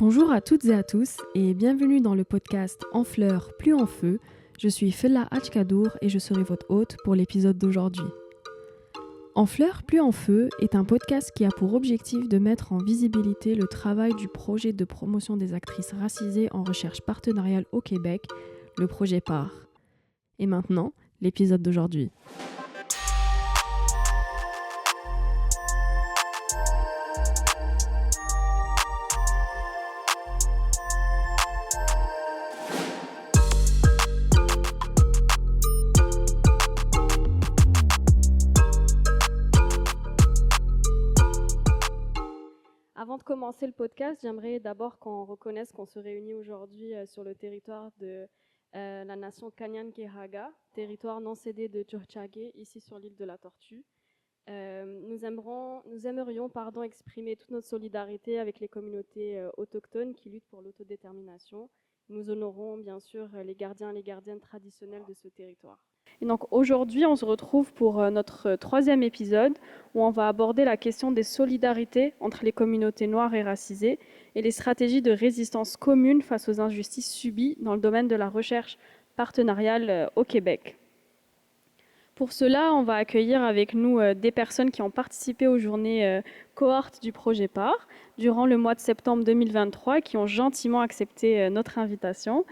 Bonjour à toutes et à tous et bienvenue dans le podcast En fleurs, plus en feu. Je suis Fella Hachkadour et je serai votre hôte pour l'épisode d'aujourd'hui. En fleurs, plus en feu est un podcast qui a pour objectif de mettre en visibilité le travail du projet de promotion des actrices racisées en recherche partenariale au Québec, le projet PAR. Et maintenant, l'épisode d'aujourd'hui. Avant de commencer le podcast, j'aimerais d'abord qu'on reconnaisse qu'on se réunit aujourd'hui sur le territoire de la nation Kanyan-Kehaga, territoire non cédé de Tchurtchagé, ici sur l'île de la Tortue. Nous aimerions exprimer toute notre solidarité avec les communautés autochtones qui luttent pour l'autodétermination. Nous honorons bien sûr les gardiens et les gardiennes traditionnels de ce territoire. Et donc aujourd'hui, on se retrouve pour notre troisième épisode où on va aborder la question des solidarités entre les communautés noires et racisées et les stratégies de résistance communes face aux injustices subies dans le domaine de la recherche partenariale au Québec. Pour cela, on va accueillir avec nous des personnes qui ont participé aux journées cohortes du projet PAR durant le mois de septembre 2023, qui ont gentiment accepté notre invitation.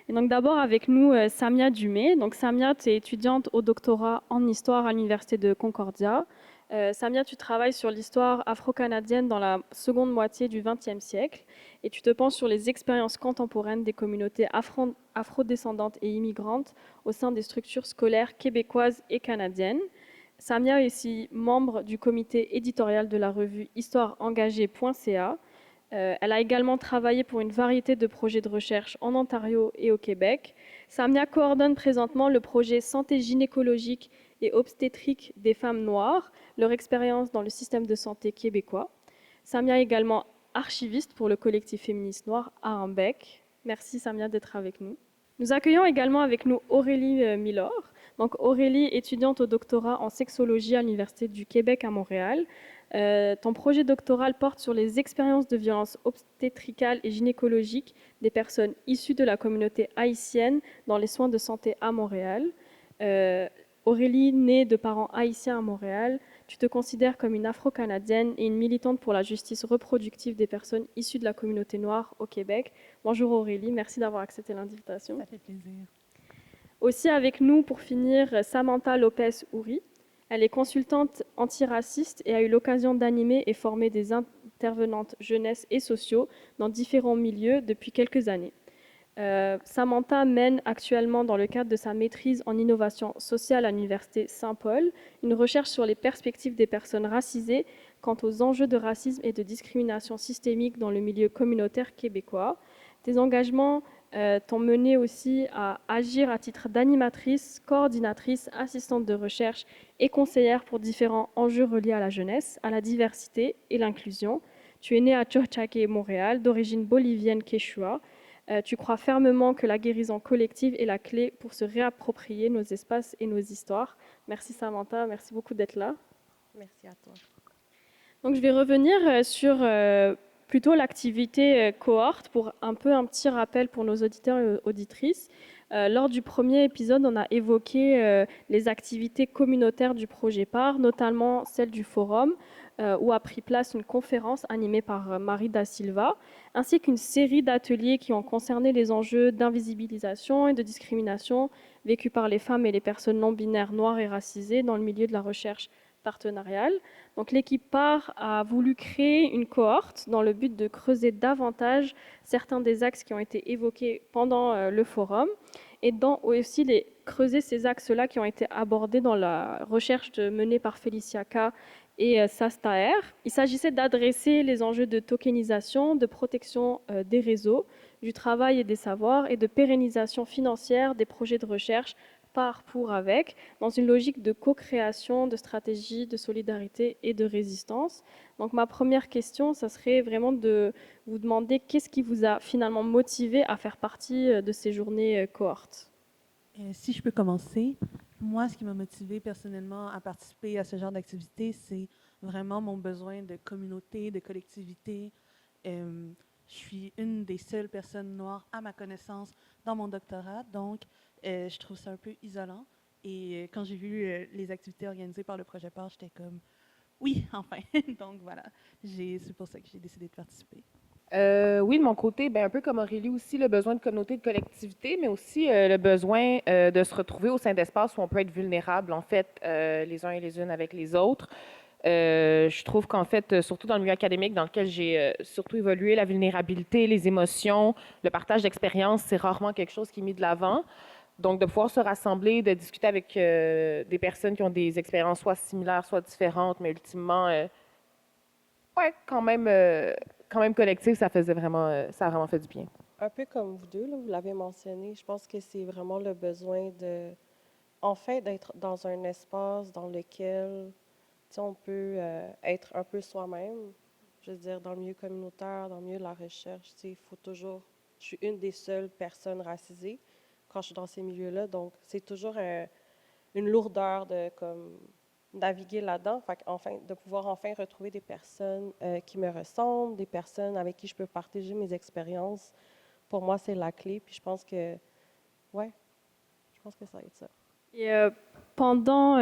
Et donc d'abord avec nous Samia Dumé. Donc Samia, tu es étudiante au doctorat en histoire à l'Université de Concordia. Samia, tu travailles sur l'histoire afro-canadienne dans la seconde moitié du XXe siècle et tu te penches sur les expériences contemporaines des communautés afro-descendantes et immigrantes au sein des structures scolaires québécoises et canadiennes. Samia est aussi membre du comité éditorial de la revue histoireengagée.ca. Elle a également travaillé pour une variété de projets de recherche en Ontario et au Québec. Samia coordonne présentement le projet Santé gynécologique et obstétrique des femmes noires, leur expérience dans le système de santé québécois. Samia est également archiviste pour le collectif féministe noir Arambec. Merci Samia d'être avec nous. Nous accueillons également avec nous Aurélie Milor. Donc Aurélie, étudiante au doctorat en sexologie à l'Université du Québec à Montréal. Ton projet doctoral porte sur les expériences de violences obstétricales et gynécologiques des personnes issues de la communauté haïtienne dans les soins de santé à Montréal. Aurélie, née de parents haïtiens à Montréal, tu te considères comme une afro-canadienne et une militante pour la justice reproductive des personnes issues de la communauté noire au Québec. Bonjour Aurélie, merci d'avoir accepté l'invitation. Ça fait plaisir. Aussi avec nous, pour finir, Samantha Lopez-Ouri. Elle est consultante antiraciste et a eu l'occasion d'animer et former des intervenantes jeunesse et sociaux dans différents milieux depuis quelques années. Samantha mène actuellement, dans le cadre de sa maîtrise en innovation sociale à l'Université Saint-Paul, une recherche sur les perspectives des personnes racisées quant aux enjeux de racisme et de discrimination systémique dans le milieu communautaire québécois. Tes engagements t'ont mené aussi à agir à titre d'animatrice, coordinatrice, assistante de recherche et conseillère pour différents enjeux reliés à la jeunesse, à la diversité et l'inclusion. Tu es née à Tchurtchagé, Montréal, d'origine bolivienne quechua. Tu crois fermement que la guérison collective est la clé pour se réapproprier nos espaces et nos histoires. Merci Samantha, merci beaucoup d'être là. Merci à toi. Donc je vais revenir sur plutôt l'activité cohorte pour un petit rappel pour nos auditeurs et auditrices. Lors du premier épisode, on a évoqué les activités communautaires du projet PAR, notamment celle du forum, où a pris place une conférence animée par Marie Da Silva, ainsi qu'une série d'ateliers qui ont concerné les enjeux d'invisibilisation et de discrimination vécus par les femmes et les personnes non binaires noires et racisées dans le milieu de la recherche partenariale. Donc l'équipe PAR a voulu créer une cohorte dans le but de creuser davantage certains des axes qui ont été évoqués pendant le forum et aussi creuser ces axes-là qui ont été abordés dans la recherche menée par Félicia K et Sastaer. Il s'agissait d'adresser les enjeux de tokenisation, de protection des réseaux, du travail et des savoirs et de pérennisation financière des projets de recherche par, pour, avec, dans une logique de co-création, de stratégie, de solidarité et de résistance. Donc ma première question, ça serait vraiment de vous demander qu'est-ce qui vous a finalement motivé à faire partie de ces journées cohortes. Si je peux commencer, moi, ce qui m'a motivée personnellement à participer à ce genre d'activité, c'est vraiment mon besoin de communauté, de collectivité. je suis une des seules personnes noires à ma connaissance dans mon doctorat, donc je trouve ça un peu isolant. Et quand j'ai vu les activités organisées par le projet PAR, j'étais comme, oui, enfin. Donc voilà, c'est pour ça que j'ai décidé de participer. Oui, de mon côté, ben, un peu comme Aurélie aussi, le besoin de communauté, de collectivité, mais aussi le besoin de se retrouver au sein d'espaces où on peut être vulnérable, en fait, les uns et les unes avec les autres. Je trouve qu'en fait, surtout dans le milieu académique dans lequel j'ai surtout évolué, la vulnérabilité, les émotions, le partage d'expériences, c'est rarement quelque chose qui est mis de l'avant. Donc, de pouvoir se rassembler, de discuter avec des personnes qui ont des expériences soit similaires, soit différentes, mais ultimement, ouais, quand même collectif, ça a vraiment fait du bien. Un peu comme vous deux, là, vous l'avez mentionné, je pense que c'est vraiment le besoin de, enfin, d'être dans un espace dans lequel, tu sais, on peut être un peu soi-même. Je veux dire, dans le milieu communautaire, dans le milieu de la recherche, tu sais, il faut toujours. Je suis une des seules personnes racisées quand je suis dans ces milieux-là, donc c'est toujours une lourdeur de comme naviguer là-dedans. Fait enfin, de pouvoir enfin retrouver des personnes qui me ressemblent, des personnes avec qui je peux partager mes expériences. Pour moi, c'est la clé. Puis je pense que, ouais, je pense que ça va être ça. Et pendant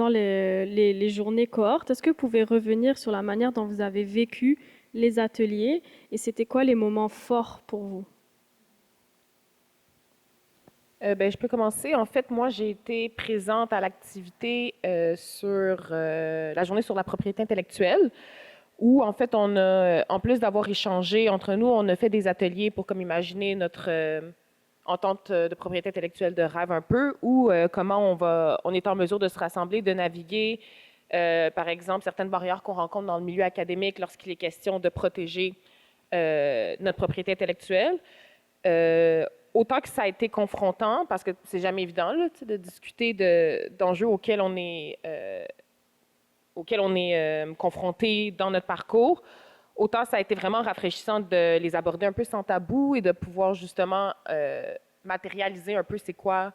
les journées cohortes, est-ce que vous pouvez revenir sur la manière dont vous avez vécu les ateliers et c'était quoi les moments forts pour vous? Ben, je peux commencer. En fait, moi, j'ai été présente à l'activité sur la journée sur la propriété intellectuelle, où, en fait, en plus d'avoir échangé entre nous, on a fait des ateliers pour comme imaginer notre entente de propriété intellectuelle de rêve un peu, ou comment on est en mesure de se rassembler, de naviguer, par exemple, certaines barrières qu'on rencontre dans le milieu académique lorsqu'il est question de protéger notre propriété intellectuelle. Euh, Autant que ça a été confrontant, parce que c'est jamais évident là, de discuter d'enjeux auxquels on est confronté dans notre parcours, autant ça a été vraiment rafraîchissant de les aborder un peu sans tabou et de pouvoir justement matérialiser un peu c'est quoi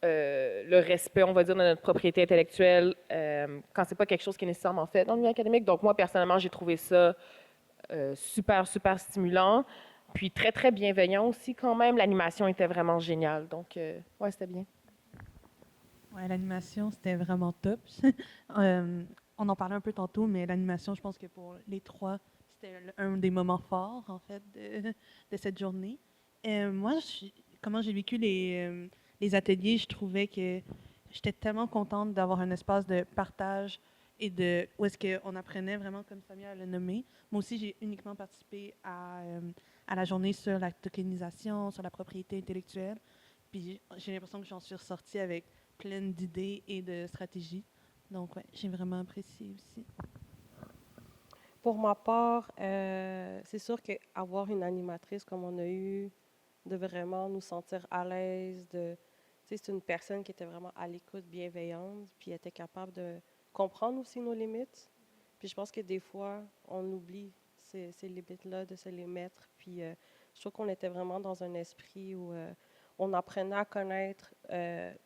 le respect, on va dire, de notre propriété intellectuelle quand c'est pas quelque chose qui est nécessairement fait dans le milieu académique. Donc moi, personnellement, j'ai trouvé ça super, super stimulant. Puis très, très bienveillant aussi quand même. L'animation était vraiment géniale. Donc, ouais, c'était bien. Ouais, l'animation, c'était vraiment top. On en parlait un peu tantôt, mais l'animation, je pense que pour les trois, c'était un des moments forts, en fait, de cette journée. Moi, comment j'ai vécu les ateliers, je trouvais que j'étais tellement contente d'avoir un espace de partage et où est-ce qu'on apprenait vraiment, comme Samia l'a nommé. Moi aussi, j'ai uniquement participé à la journée sur la tokenisation, sur la propriété intellectuelle. Puis j'ai l'impression que j'en suis ressortie avec pleine d'idées et de stratégies. Donc, ouais, j'ai vraiment apprécié aussi. Pour ma part, c'est sûr qu'avoir une animatrice comme on a eu, de vraiment nous sentir à l'aise, tu sais, c'est une personne qui était vraiment à l'écoute, bienveillante, puis était capable de comprendre aussi nos limites. Puis je pense que des fois, on oublie ces limites-là, de se les mettre. Puis je trouve qu'on était vraiment dans un esprit où on apprenait à connaître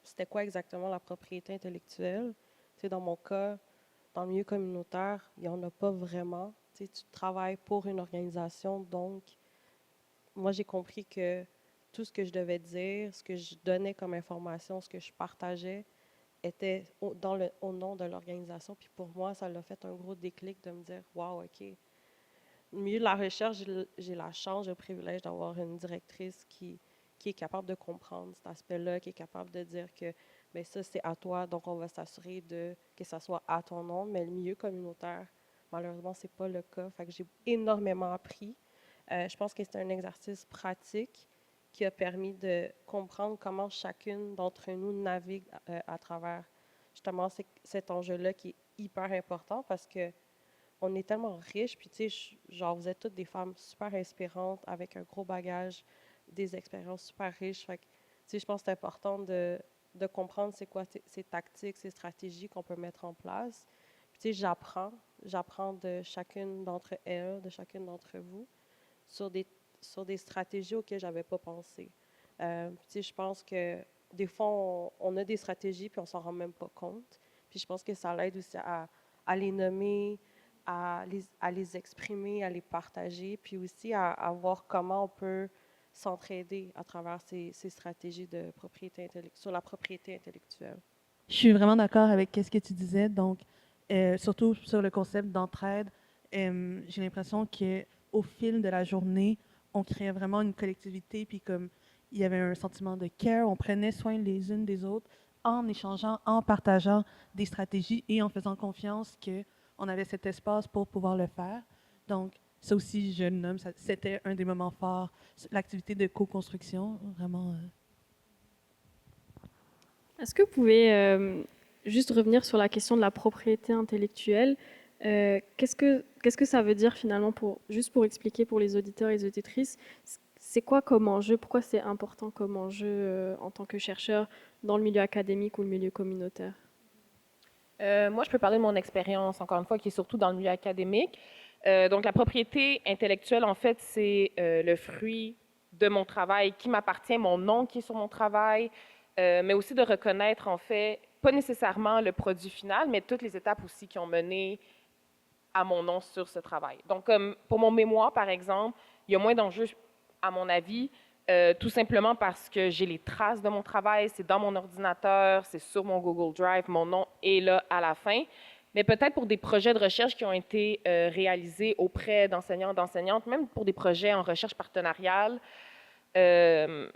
c'était quoi exactement la propriété intellectuelle. Tu sais, dans mon cas, dans le milieu communautaire, il n'y en a pas vraiment. Tu sais, tu travailles pour une organisation, donc moi, j'ai compris que tout ce que je devais dire, ce que je donnais comme information, ce que je partageais, était au nom de l'organisation. Puis pour moi, ça l'a fait un gros déclic de me dire, wow, OK. Au milieu de la recherche, j'ai la chance, j'ai le privilège d'avoir une directrice qui est capable de comprendre cet aspect-là, qui est capable de dire que bien, ça, c'est à toi, donc on va s'assurer que ça soit à ton nom. Mais le milieu communautaire, malheureusement, c'est pas le cas. Fait que j'ai énormément appris. Je pense que c'est un exercice pratique qui a permis de comprendre comment chacune d'entre nous navigue à travers justement cet enjeu-là qui est hyper important parce que on est tellement riche, puis tu sais, genre, vous êtes toutes des femmes super inspirantes avec un gros bagage, des expériences super riches. Fait que, tu sais, je pense que c'est important de comprendre c'est quoi ces tactiques, ces stratégies qu'on peut mettre en place. Puis, tu sais, j'apprends de chacune d'entre elles, de chacune d'entre vous, sur des, sur des stratégies auxquelles je n'avais pas pensé. Puis, tu sais, je pense que des fois, on a des stratégies, puis on s'en rend même pas compte. Puis je pense que ça l'aide aussi à les nommer, à les exprimer, à les partager, puis aussi à voir comment on peut s'entraider à travers ces stratégies de sur la propriété intellectuelle. Je suis vraiment d'accord avec ce que tu disais. Donc, surtout sur le concept d'entraide, j'ai l'impression qu'au fil de la journée, on créait vraiment une collectivité, puis comme il y avait un sentiment de care, on prenait soin les unes des autres en échangeant, en partageant des stratégies et en faisant confiance qu'on avait cet espace pour pouvoir le faire. Donc, ça aussi, je le nomme, c'était un des moments forts, l'activité de co-construction, vraiment. Est-ce que vous pouvez juste revenir sur la question de la propriété intellectuelle? Qu'est-ce que ça veut dire finalement, juste pour expliquer pour les auditeurs et les auditrices, c'est quoi comme enjeu? Pourquoi c'est important comme enjeu en tant que chercheur dans le milieu académique ou le milieu communautaire? Moi, je peux parler de mon expérience, encore une fois, qui est surtout dans le milieu académique. Donc, la propriété intellectuelle, en fait, c'est le fruit de mon travail qui m'appartient, mon nom qui est sur mon travail, mais aussi de reconnaître, en fait, pas nécessairement le produit final, mais toutes les étapes aussi qui ont mené à mon nom sur ce travail. Donc, comme pour mon mémoire, par exemple, il y a moins d'enjeux, à mon avis, tout simplement parce que j'ai les traces de mon travail, c'est dans mon ordinateur, c'est sur mon Google Drive, mon nom est là à la fin. Mais peut-être pour des projets de recherche qui ont été réalisés auprès d'enseignants, d'enseignantes, même pour des projets en recherche partenariale, c'est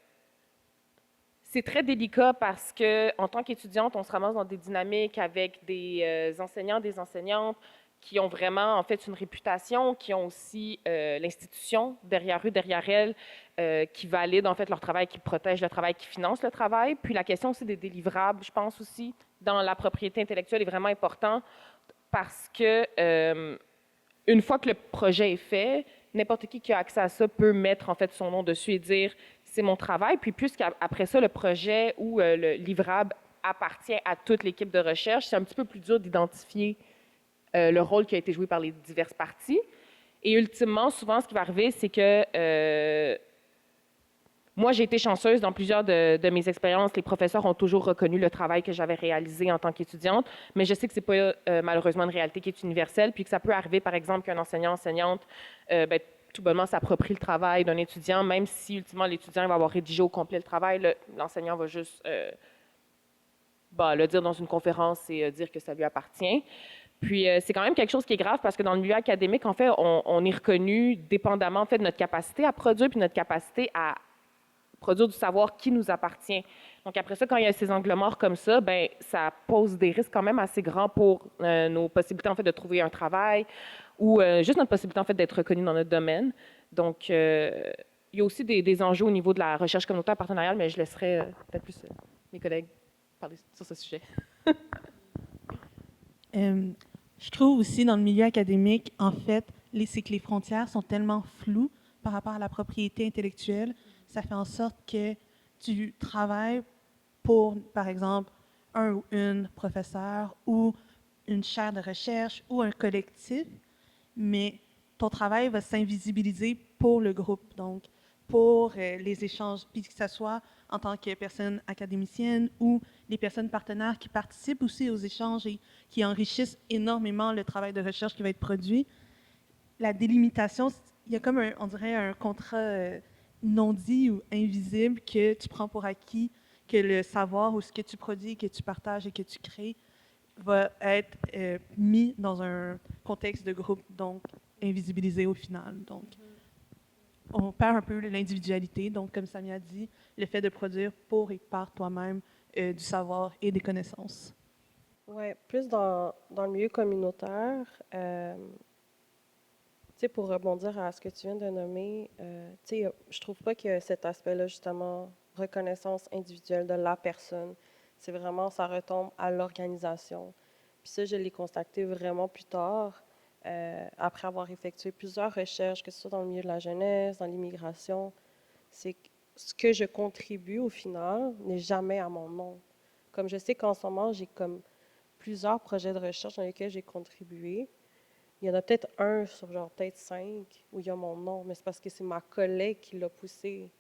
très délicat parce que en tant qu'étudiante, on se ramasse dans des dynamiques avec des enseignants, des enseignantes qui ont vraiment en fait une réputation, qui ont aussi l'institution derrière eux, derrière elles, qui valide en fait leur travail, qui protège le travail, qui finance le travail. Puis la question aussi des délivrables, je pense aussi, dans la propriété intellectuelle est vraiment important parce que une fois que le projet est fait, n'importe qui a accès à ça peut mettre en fait son nom dessus et dire c'est mon travail. Puis puisqu'après ça, le projet ou le livrable appartient à toute l'équipe de recherche, c'est un petit peu plus dur d'identifier le rôle qui a été joué par les diverses parties. Et ultimement, souvent, ce qui va arriver, c'est que moi, j'ai été chanceuse dans plusieurs de mes expériences. Les professeurs ont toujours reconnu le travail que j'avais réalisé en tant qu'étudiante, mais je sais que ce n'est pas malheureusement une réalité qui est universelle, puis que ça peut arriver, par exemple, qu'un enseignant, enseignante, tout bonnement s'approprie le travail d'un étudiant, même si, ultimement, l'étudiant va avoir rédigé au complet le travail, l'enseignant va juste le dire dans une conférence et dire que ça lui appartient. Puis, c'est quand même quelque chose qui est grave parce que dans le milieu académique, en fait, on est reconnu dépendamment en fait, de notre capacité à produire puis notre capacité à produire du savoir qui nous appartient. Donc, après ça, quand il y a ces angles morts comme ça, ben ça pose des risques quand même assez grands pour nos possibilités, en fait, de trouver un travail ou juste notre possibilité, en fait, d'être reconnu dans notre domaine. Donc, il y a aussi des enjeux au niveau de la recherche communautaire partenariale, mais je laisserai peut-être plus mes collègues parler sur ce sujet. Je trouve aussi dans le milieu académique, en fait, c'est que les frontières sont tellement floues par rapport à la propriété intellectuelle. Ça fait en sorte que tu travailles pour, par exemple, un ou une professeur ou une chaire de recherche ou un collectif, mais ton travail va s'invisibiliser pour le groupe, donc pour les échanges, puis que ce soit en tant que personne académicienne ou les personnes partenaires qui participent aussi aux échanges et qui enrichissent énormément le travail de recherche qui va être produit. La délimitation, il y a comme, on dirait, un contrat non dit ou invisible que tu prends pour acquis, que le savoir ou ce que tu produis, que tu partages et que tu crées va être mis dans un contexte de groupe, donc invisibilisé au final. Donc, on perd un peu l'individualité. Donc, comme Samia a dit, le fait de produire pour et par toi-même du savoir et des connaissances. Oui, plus dans le milieu communautaire, pour rebondir à ce que tu viens de nommer, je trouve pas que cet aspect-là, justement, reconnaissance individuelle de la personne, c'est vraiment, ça retombe à l'organisation. Puis ça, je l'ai constaté vraiment plus tard, après avoir effectué plusieurs recherches, que ce soit dans le milieu de la jeunesse, dans l'immigration, c'est que ce que je contribue au final n'est jamais à mon nom. Comme je sais qu'en ce moment, j'ai comme plusieurs projets de recherche dans lesquels j'ai contribué. Il y en a peut-être un sur genre peut-être 5 où il y a mon nom, mais c'est parce que c'est ma collègue qui l'a poussé.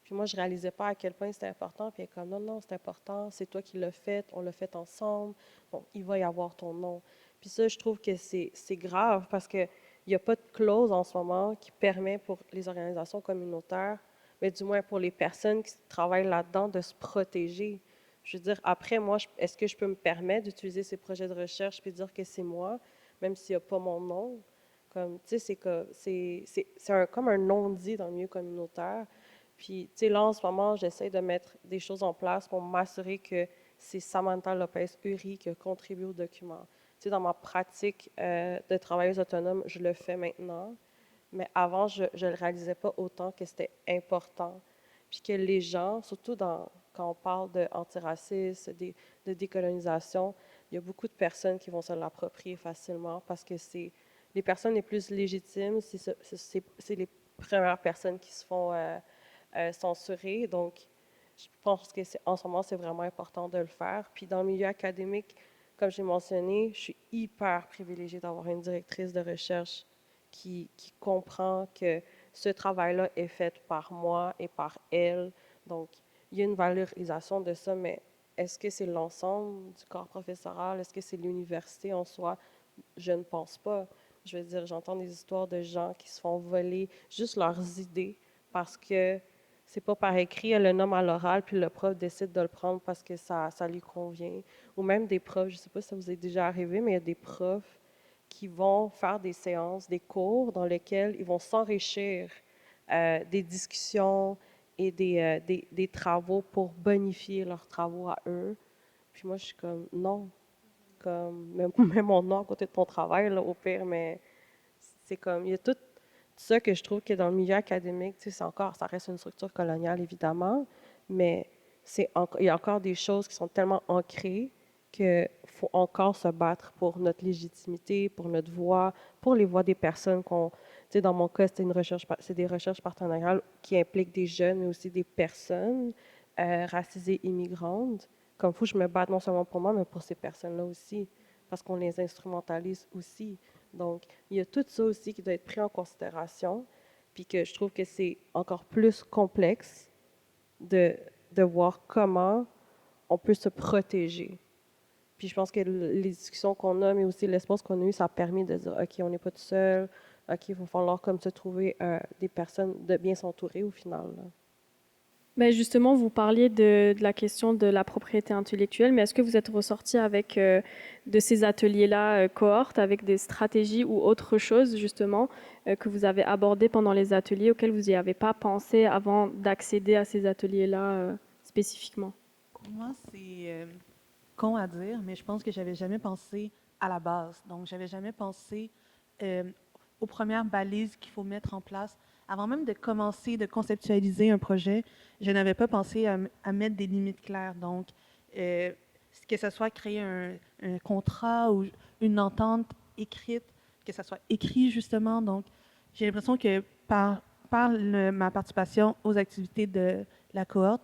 Puis moi, je ne réalisais pas à quel point c'était important. Puis elle est comme, non, non, c'est important, c'est toi qui l'as fait, on l'a fait ensemble, donc il va y avoir ton nom. Puis ça, je trouve que c'est grave parce qu'il n'y a pas de clause en ce moment qui permet pour les organisations communautaires, mais du moins pour les personnes qui travaillent là-dedans, de se protéger. Je veux dire, après, moi, est-ce que je peux me permettre d'utiliser ces projets de recherche puis dire que c'est moi, même s'il n'y a pas mon nom? Comme, tu sais, comme un non-dit dans le milieu communautaire. Puis, tu sais, là, en ce moment, j'essaie de mettre des choses en place pour m'assurer que c'est Samantha Lopez-Uri qui a contribué au document. Tu sais, dans ma pratique de travailleuse autonome, je le fais maintenant, mais avant, je ne le réalisais pas autant que c'était important. Puis que les gens, surtout quand on parle d'antiracisme, de décolonisation, il y a beaucoup de personnes qui vont se l'approprier facilement parce que c'est les personnes les plus légitimes, c'est les premières personnes qui se font censurer. Donc, je pense que en ce moment, c'est vraiment important de le faire. Puis dans le milieu académique, comme j'ai mentionné, je suis hyper privilégiée d'avoir une directrice de recherche qui comprend que ce travail-là est fait par moi et par elle. Donc, il y a une valorisation de ça, mais est-ce que c'est l'ensemble du corps professoral? Est-ce que c'est l'université en soi? Je ne pense pas. Je veux dire, j'entends des histoires de gens qui se font voler juste leurs idées parce que c'est pas par écrit, elle le nomme à l'oral, puis le prof décide de le prendre parce que ça lui convient. Ou même des profs, je sais pas si ça vous est déjà arrivé, mais il y a des profs qui vont faire des séances, des cours dans lesquels ils vont s'enrichir des discussions et des travaux pour bonifier leurs travaux à eux. Puis moi, je suis comme, non, comme, mets mon nom à côté de ton travail, là, au pire, mais c'est comme, il y a tout ça que je trouve que dans le milieu académique, tu sais, ça reste une structure coloniale, évidemment, mais il y a encore des choses qui sont tellement ancrées qu'il faut encore se battre pour notre légitimité, pour notre voix, pour les voix des personnes tu sais, dans mon cas, c'est des recherches partenariales qui impliquent des jeunes, mais aussi des personnes racisées immigrantes. Comme faut que je me batte non seulement pour moi, mais pour ces personnes-là aussi, parce qu'on les instrumentalise aussi. Donc, il y a tout ça aussi qui doit être pris en considération, puis que je trouve que c'est encore plus complexe de voir comment on peut se protéger. Puis je pense que les discussions qu'on a, mais aussi l'espace qu'on a eu, ça a permis de dire, OK, on n'est pas tout seul, OK, il va falloir comme se trouver des personnes, de bien s'entourer au final, là. Ben justement, vous parliez de la question de la propriété intellectuelle, mais est-ce que vous êtes ressorti avec de ces ateliers-là cohortes, avec des stratégies ou autre chose justement que vous avez abordées pendant les ateliers auxquels vous n'y avez pas pensé avant d'accéder à ces ateliers-là spécifiquement? Pour moi, c'est con à dire, mais je pense que j'avais jamais pensé à la base. Donc, j'avais jamais pensé aux premières balises qu'il faut mettre en place. Avant même de commencer de conceptualiser un projet, je n'avais pas pensé à mettre des limites claires. Donc, que ce soit créer un contrat ou une entente écrite, que ce soit écrit justement. Donc, j'ai l'impression que ma participation aux activités de la cohorte,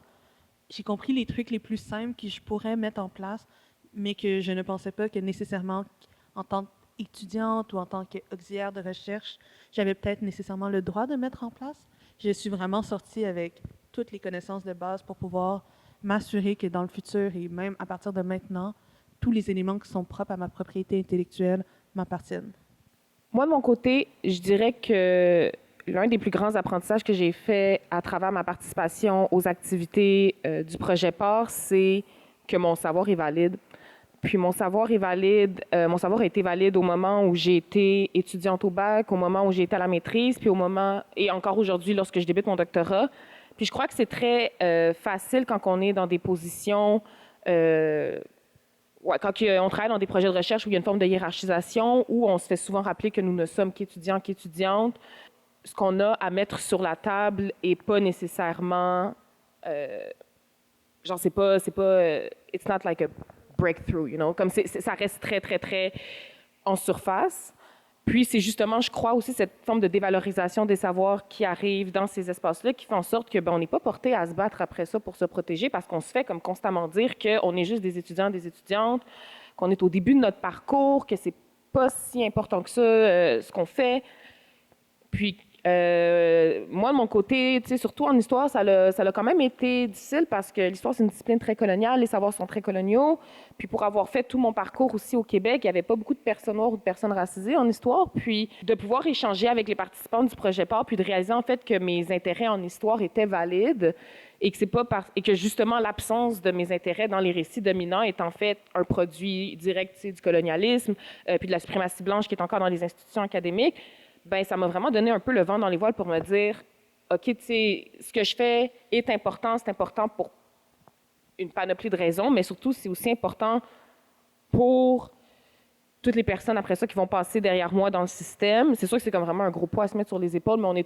j'ai compris les trucs les plus simples que je pourrais mettre en place, mais que je ne pensais pas que nécessairement en tant qu'étudiante ou en tant qu'auxiliaire de recherche, j'avais peut-être nécessairement le droit de mettre en place. Je suis vraiment sortie avec toutes les connaissances de base pour pouvoir m'assurer que dans le futur et même à partir de maintenant, tous les éléments qui sont propres à ma propriété intellectuelle m'appartiennent. Moi, de mon côté, je dirais que l'un des plus grands apprentissages que j'ai fait à travers ma participation aux activités du projet PAR, c'est que mon savoir est valide. Puis mon savoir est valide, mon savoir a été valide au moment où j'ai été étudiante au bac, au moment où j'ai été à la maîtrise, puis au moment, et encore aujourd'hui lorsque je débute mon doctorat. Puis je crois que c'est très facile quand on est dans des positions, quand on travaille dans des projets de recherche où il y a une forme de hiérarchisation, où on se fait souvent rappeler que nous ne sommes qu'étudiants, qu'étudiantes. Ce qu'on a à mettre sur la table n'est pas nécessairement, genre c'est pas, it's not like a breakthrough, you know, comme ça reste très, très, très en surface. Puis c'est justement, je crois aussi, cette forme de dévalorisation des savoirs qui arrive dans ces espaces-là qui fait en sorte que on n'est pas porté à se battre après ça pour se protéger parce qu'on se fait comme constamment dire qu'on est juste des étudiants, des étudiantes, qu'on est au début de notre parcours, que c'est pas si important que ça ce qu'on fait. Puis Moi, de mon côté, tu sais, surtout en histoire, ça l'a quand même été difficile parce que l'histoire, c'est une discipline très coloniale, les savoirs sont très coloniaux. Puis pour avoir fait tout mon parcours aussi au Québec, il n'y avait pas beaucoup de personnes noires ou de personnes racisées en histoire. Puis de pouvoir échanger avec les participants du projet PAR, puis de réaliser en fait que mes intérêts en histoire étaient valides et que c'est pas et que justement l'absence de mes intérêts dans les récits dominants est en fait un produit direct, tu sais, du colonialisme, puis de la suprématie blanche qui est encore dans les institutions académiques. Ben ça m'a vraiment donné un peu le vent dans les voiles pour me dire, OK, tu sais, ce que je fais est important, c'est important pour une panoplie de raisons, mais surtout, c'est aussi important pour toutes les personnes après ça qui vont passer derrière moi dans le système. C'est sûr que c'est comme vraiment un gros poids à se mettre sur les épaules, mais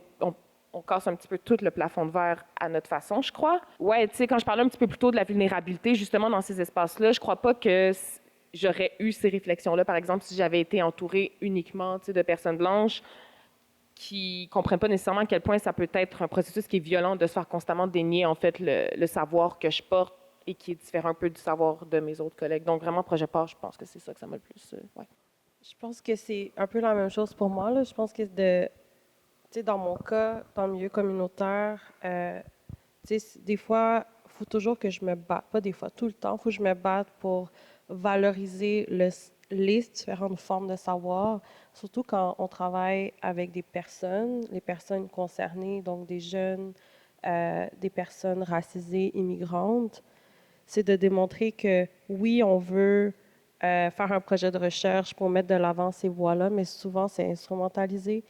on casse un petit peu tout le plafond de verre à notre façon, je crois. Ouais, tu sais, quand je parlais un petit peu plus tôt de la vulnérabilité, justement, dans ces espaces-là, je crois pas que j'aurais eu ces réflexions-là, par exemple, si j'avais été entourée uniquement, tu sais, de personnes blanches qui comprennent pas nécessairement à quel point ça peut être un processus qui est violent de se faire constamment dénier, en fait, le savoir que je porte et qui est différent un peu du savoir de mes autres collègues. Donc, vraiment, projet PAR, je pense que c'est ça que ça m'a le plus... ouais. Je pense que c'est un peu la même chose pour moi, là. Je pense que tu sais, dans mon cas, dans le milieu communautaire, tu sais, des fois, il faut toujours que je me batte, pas des fois, tout le temps, il faut que je me batte pour valoriser les différentes formes de savoir, surtout quand on travaille avec des personnes, les personnes concernées, donc des jeunes, des personnes racisées, immigrantes. C'est de démontrer que oui, on veut faire un projet de recherche pour mettre de l'avant ces voix-là, mais souvent c'est instrumentalisé.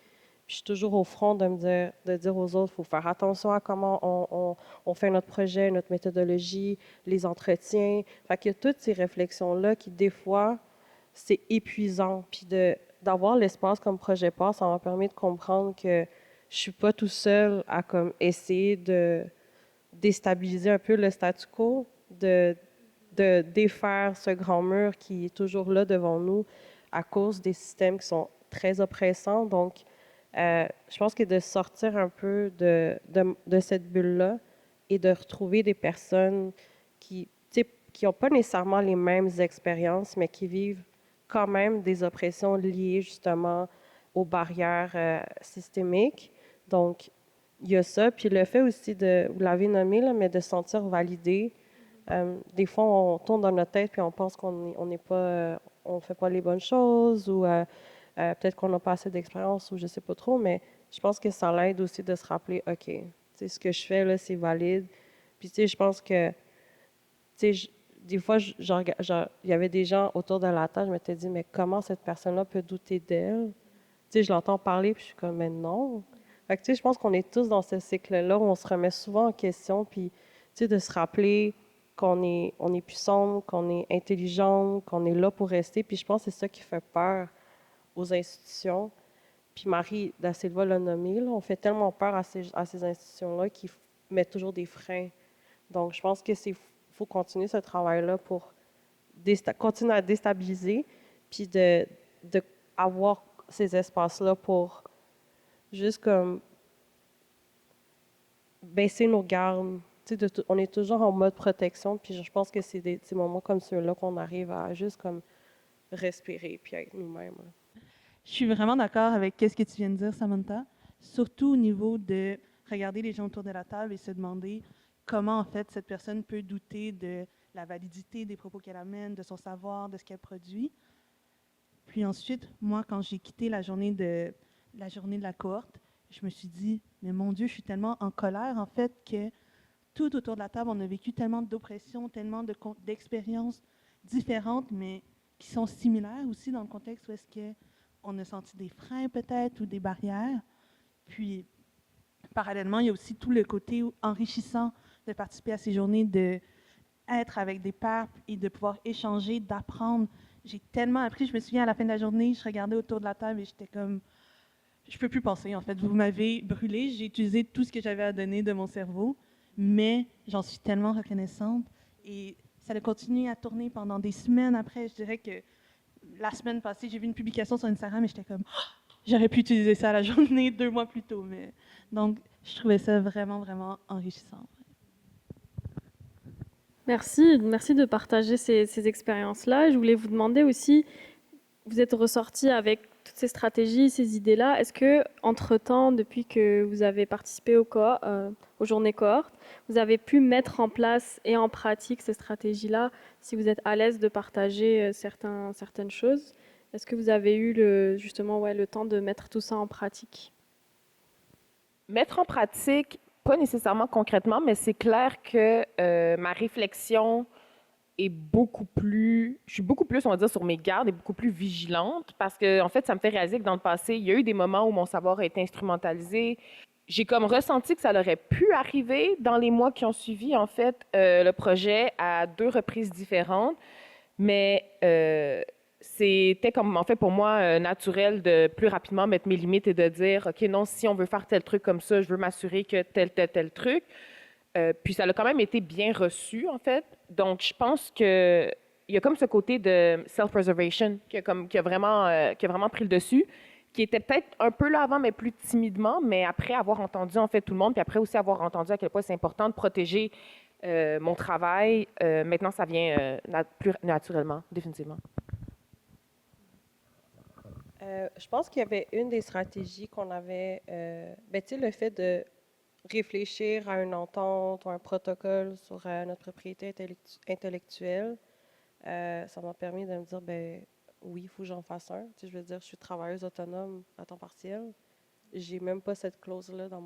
Puis je suis toujours au front de dire aux autres, il faut faire attention à comment on fait notre projet, notre méthodologie, les entretiens. Fait qu'il y a toutes ces réflexions-là qui, des fois, c'est épuisant. Puis d'avoir l'espace comme projet PAR, ça m'a permis de comprendre que je suis pas tout seul à comme essayer de déstabiliser un peu le statu quo, de défaire ce grand mur qui est toujours là devant nous à cause des systèmes qui sont très oppressants. Donc, je pense que de sortir un peu de cette bulle-là et de retrouver des personnes qui n'ont pas nécessairement les mêmes expériences, mais qui vivent quand même des oppressions liées justement aux barrières systémiques. Donc, il y a ça. Puis le fait aussi vous l'avez nommé, là, mais de se sentir validé. Des fois, on tourne dans notre tête puis on pense qu'on n'est pas, on fait pas les bonnes choses ou peut-être qu'on n'a pas assez d'expérience ou je sais pas trop, mais je pense que ça l'aide aussi de se rappeler, OK, tu sais, ce que je fais là, c'est valide. Puis tu sais, je pense que, tu sais, des fois, il y avait des gens autour de la table, je m'étais dit, mais comment cette personne-là peut douter d'elle? Tu sais, je l'entends parler puis je suis comme, mais non. Fait que tu sais, je pense qu'on est tous dans ce cycle-là où on se remet souvent en question, puis tu sais, de se rappeler qu'on est puissante, qu'on est intelligente, qu'on est là pour rester. Puis je pense que c'est ça qui fait peur aux institutions. Puis Marie Da Silva l'a nommé, là, on fait tellement peur à ces institutions-là qui mettent toujours des freins. Donc, je pense que faut continuer ce travail-là pour continuer à déstabiliser, puis de avoir ces espaces-là pour juste comme baisser nos gardes. On est toujours en mode protection, puis je pense que c'est des moments comme ceux-là qu'on arrive à juste comme respirer puis être nous-mêmes. Je suis vraiment d'accord avec ce que tu viens de dire, Samantha, surtout au niveau de regarder les gens autour de la table et se demander comment, en fait, cette personne peut douter de la validité des propos qu'elle amène, de son savoir, de ce qu'elle produit. Puis ensuite, moi, quand j'ai quitté la journée de la cohorte, je me suis dit, mais mon Dieu, je suis tellement en colère, en fait, que tout autour de la table, on a vécu tellement d'oppression, tellement d'expériences différentes, mais qui sont similaires aussi dans le contexte où est-ce qu'on a senti des freins peut-être ou des barrières. Puis, parallèlement, il y a aussi tout le côté enrichissant de participer à ces journées, d'être avec des pairs et de pouvoir échanger, d'apprendre. J'ai tellement appris, je me souviens à la fin de la journée, je regardais autour de la table et j'étais comme, je peux plus penser en fait, vous m'avez brûlé, j'ai utilisé tout ce que j'avais à donner de mon cerveau, mais j'en suis tellement reconnaissante et ça a continué à tourner pendant des semaines après. Je dirais que la semaine passée, j'ai vu une publication sur Instagram et j'étais comme, oh, j'aurais pu utiliser ça à la journée 2 mois plus tôt. Mais... Donc, je trouvais ça vraiment, vraiment enrichissant. Merci de partager ces expériences-là. Je voulais vous demander aussi, vous êtes ressortis avec toutes ces stratégies, ces idées-là, est-ce que, entre-temps, depuis que vous avez participé aux journées cohortes, vous avez pu mettre en place et en pratique ces stratégies-là, si vous êtes à l'aise de partager certaines choses? Est-ce que vous avez eu justement le temps de mettre tout ça en pratique? Mettre en pratique, pas nécessairement concrètement, mais c'est clair que ma réflexion est je suis beaucoup plus, on va dire, sur mes gardes et beaucoup plus vigilante parce que, en fait, ça me fait réaliser que dans le passé, il y a eu des moments où mon savoir a été instrumentalisé. J'ai comme ressenti que ça aurait pu arriver dans les mois qui ont suivi, en fait, le projet à 2 reprises différentes, mais c'était comme, en fait, pour moi, naturel de plus rapidement mettre mes limites et de dire, OK, non, si on veut faire tel truc comme ça, je veux m'assurer que tel truc. Puis ça a quand même été bien reçu, en fait. Donc, je pense que il y a comme ce côté de self-preservation qui a vraiment pris le dessus, qui était peut-être un peu là avant, mais plus timidement, mais après avoir entendu, en fait, tout le monde, puis après aussi avoir entendu à quel point c'est important de protéger mon travail, maintenant, ça vient plus naturellement, définitivement. Je pense qu'il y avait une des stratégies qu'on avait, ben, tu sais, le fait de réfléchir à une entente ou un protocole sur notre propriété intellectuelle, ça m'a permis de me dire, ben oui, il faut que j'en fasse un. Tu sais, je veux dire, je suis travailleuse autonome à temps partiel. J'ai même pas cette clause-là dans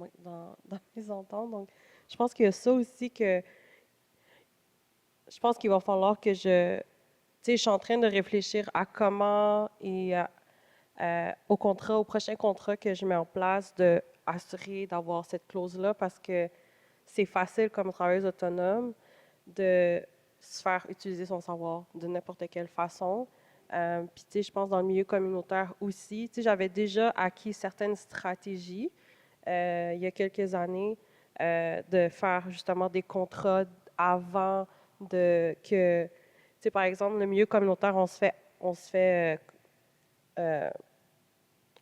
mes ententes. Donc, je pense qu'il y a ça aussi je pense qu'il va falloir que tu sais, je suis en train de réfléchir à comment et au prochain contrat que je mets en place, de assurer d'avoir cette clause-là parce que c'est facile comme travailleuse autonome de se faire utiliser son savoir de n'importe quelle façon. Puis, tu sais, je pense dans le milieu communautaire aussi, tu sais, j'avais déjà acquis certaines stratégies il y a quelques années de faire justement des contrats avant tu sais, par exemple, le milieu communautaire, euh,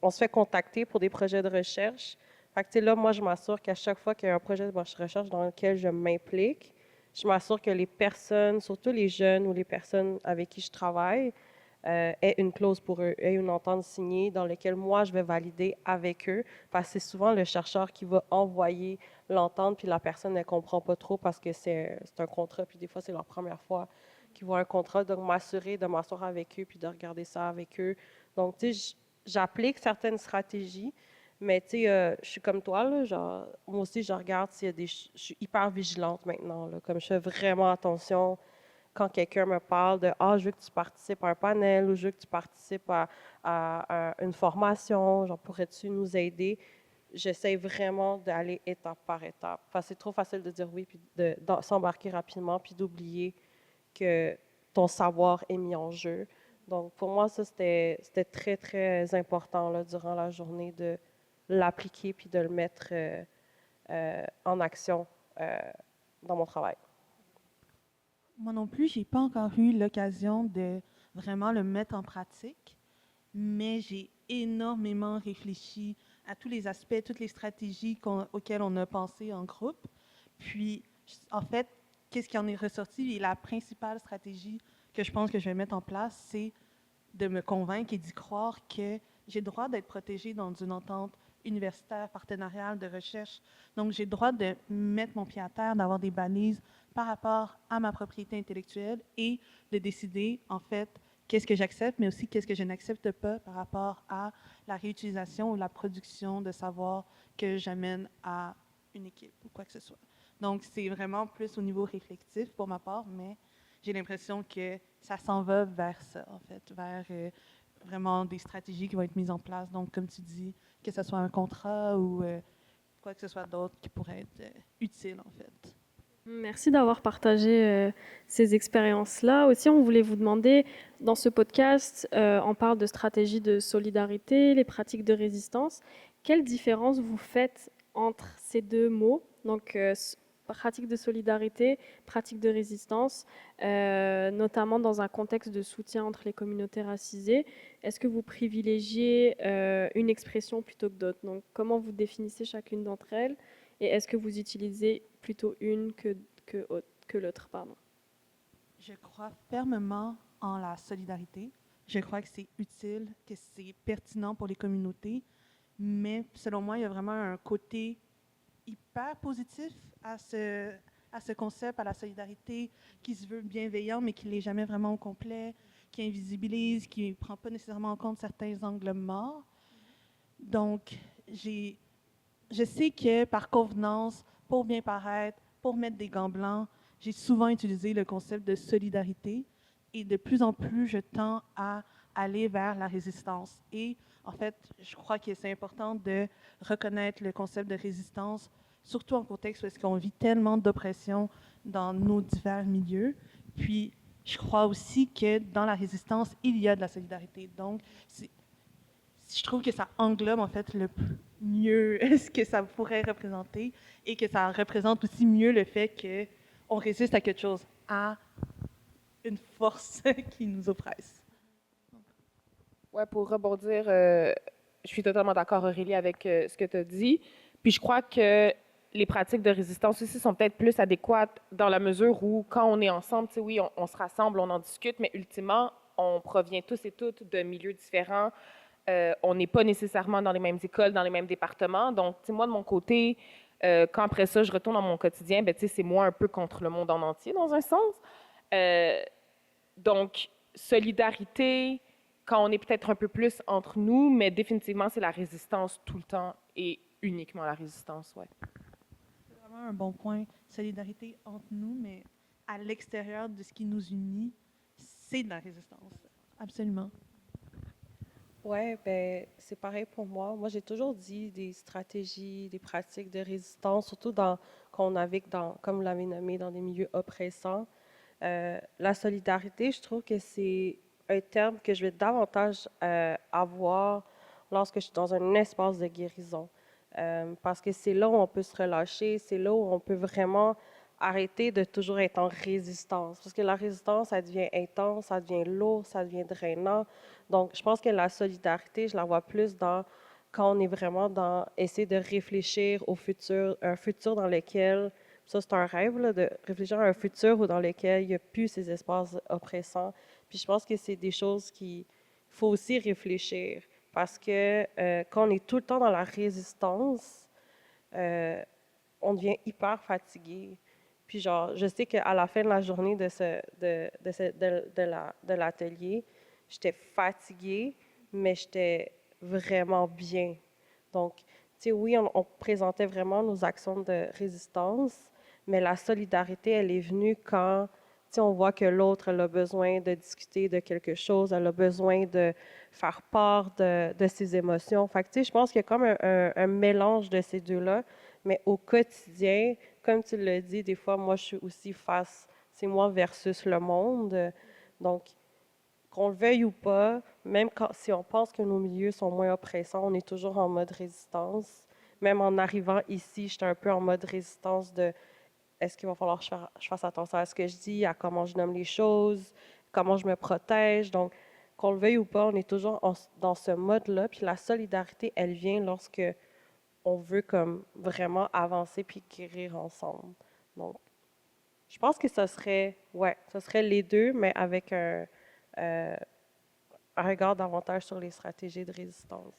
on se fait contacter pour des projets de recherche. Fait que, tu sais, là, moi, je m'assure qu'à chaque fois qu'il y a un projet de recherche dans lequel je m'implique, je m'assure que les personnes, surtout les jeunes ou les personnes avec qui je travaille, aient une clause pour eux, aient une entente signée dans laquelle moi, je vais valider avec eux. Parce que c'est souvent le chercheur qui va envoyer l'entente, puis la personne ne comprend pas trop parce que c'est un contrat, puis des fois, c'est leur première fois qu'ils voient un contrat. Donc, de m'asseoir avec eux, puis de regarder ça avec eux. Donc, tu sais, j'applique certaines stratégies, mais tu sais, je suis comme toi, là, genre, moi aussi, je regarde s'il y a je suis hyper vigilante maintenant, là, comme je fais vraiment attention quand quelqu'un me parle de « Ah, je veux que tu participes à un panel » ou « Je veux que tu participes à une formation, genre, pourrais-tu nous aider? » J'essaie vraiment d'aller étape par étape. Parce que c'est trop facile de dire oui, puis de s'embarquer rapidement, puis d'oublier que ton savoir est mis en jeu. Donc, pour moi, ça, c'était très, très important là, durant la journée de l'appliquer puis de le mettre en action dans mon travail. Moi non plus, j'ai pas encore eu l'occasion de vraiment le mettre en pratique, mais j'ai énormément réfléchi à tous les aspects, toutes les stratégies auxquelles on a pensé en groupe. Puis, en fait, qu'est-ce qui en est ressorti? Et la principale stratégie que je pense que je vais mettre en place, c'est de me convaincre et d'y croire que j'ai le droit d'être protégée dans une entente universitaire, partenariale, de recherche. Donc, j'ai le droit de mettre mon pied à terre, d'avoir des balises par rapport à ma propriété intellectuelle et de décider, en fait, qu'est-ce que j'accepte, mais aussi qu'est-ce que je n'accepte pas par rapport à la réutilisation ou la production de savoir que j'amène à une équipe ou quoi que ce soit. Donc, c'est vraiment plus au niveau réflexif pour ma part, mais j'ai l'impression que ça s'en va vers ça, en fait, vers vraiment des stratégies qui vont être mises en place. Donc, comme tu dis, que ce soit un contrat ou quoi que ce soit d'autre qui pourrait être utile, en fait. Merci d'avoir partagé ces expériences-là. Aussi, on voulait vous demander, dans ce podcast, on parle de stratégie de solidarité, les pratiques de résistance. Quelle différence vous faites entre ces deux mots, donc pratique de solidarité, pratique de résistance, notamment dans un contexte de soutien entre les communautés racisées? Est-ce que vous privilégiez une expression plutôt que d'autres? Donc, comment vous définissez chacune d'entre elles? Et est-ce que vous utilisez plutôt une que l'autre, pardon? Je crois fermement en la solidarité. je crois que c'est utile, que c'est pertinent pour les communautés, mais selon moi, il y a vraiment un côté hyper positif à ce concept, à la solidarité, qui se veut bienveillant, mais qui ne l'est jamais vraiment au complet, qui invisibilise, qui ne prend pas nécessairement en compte certains angles morts. Donc, je sais que par convenance, pour bien paraître, pour mettre des gants blancs, j'ai souvent utilisé le concept de solidarité et de plus en plus, je tends à aller vers la résistance. Et en fait, je crois que c'est important de reconnaître le concept de résistance, surtout en contexte où est-ce qu'on vit tellement d'oppression dans nos divers milieux. Puis, je crois aussi que dans la résistance, il y a de la solidarité. Donc, je trouve que ça englobe en fait le mieux ce que ça pourrait représenter et que ça représente aussi mieux le fait qu'on résiste à quelque chose, à une force qui nous oppresse. Ouais, pour rebondir, je suis totalement d'accord, Aurélie, avec ce que tu as dit. Puis je crois que les pratiques de résistance aussi sont peut-être plus adéquates dans la mesure où, quand on est ensemble, tu sais, oui, on se rassemble, on en discute, mais ultimement, on provient tous et toutes de milieux différents. On n'est pas nécessairement dans les mêmes écoles, dans les mêmes départements. Donc, tu sais, moi, de mon côté, quand après ça, je retourne dans mon quotidien, ben, tu sais, c'est moi un peu contre le monde en entier, dans un sens. Donc, solidarité, quand on est peut-être un peu plus entre nous, mais définitivement, c'est la résistance tout le temps et uniquement la résistance, ouais. C'est vraiment un bon point. Solidarité entre nous, mais à l'extérieur de ce qui nous unit, c'est de la résistance. Absolument. Ouais, ben c'est pareil pour moi. Moi, j'ai toujours dit des stratégies, des pratiques de résistance, surtout quand on navigue comme vous l'avez nommé, dans des milieux oppressants. La solidarité, je trouve que c'est un terme que je vais davantage avoir lorsque je suis dans un espace de guérison. Parce que c'est là où on peut se relâcher, c'est là où on peut vraiment arrêter de toujours être en résistance. Parce que la résistance, ça devient intense, ça devient lourd, ça devient drainant. Donc, je pense que la solidarité, je la vois plus quand on est vraiment dans essayer de réfléchir au futur, un futur dans lequel, ça c'est un rêve, là, de réfléchir à un futur dans lequel il n'y a plus ces espaces oppressants. Puis je pense que c'est des choses qu'il faut aussi réfléchir. Parce que quand on est tout le temps dans la résistance, on devient hyper fatigué. Puis genre, je sais qu'à la fin de la journée de l'atelier, j'étais fatiguée, mais j'étais vraiment bien. Donc, tu sais, oui, on présentait vraiment nos actions de résistance, mais la solidarité, elle est venue quand, tu sais, on voit que l'autre, elle a besoin de discuter de quelque chose, elle a besoin de faire part de ses émotions. Fait que, tu sais, je pense qu'il y a comme un mélange de ces deux-là, mais au quotidien, comme tu l'as dit, des fois, moi, je suis aussi face, c'est moi versus le monde. Donc, qu'on le veuille ou pas, même si on pense que nos milieux sont moins oppressants, on est toujours en mode résistance. Même en arrivant ici, j'étais un peu en mode résistance de est-ce qu'il va falloir que je fasse attention à ce que je dis, à comment je nomme les choses, comment je me protège. Donc, qu'on le veuille ou pas, on est toujours dans ce mode-là. Puis la solidarité, elle vient lorsque on veut comme vraiment avancer puis guérir ensemble. Donc, je pense que ça serait les deux, mais avec un regard davantage sur les stratégies de résistance.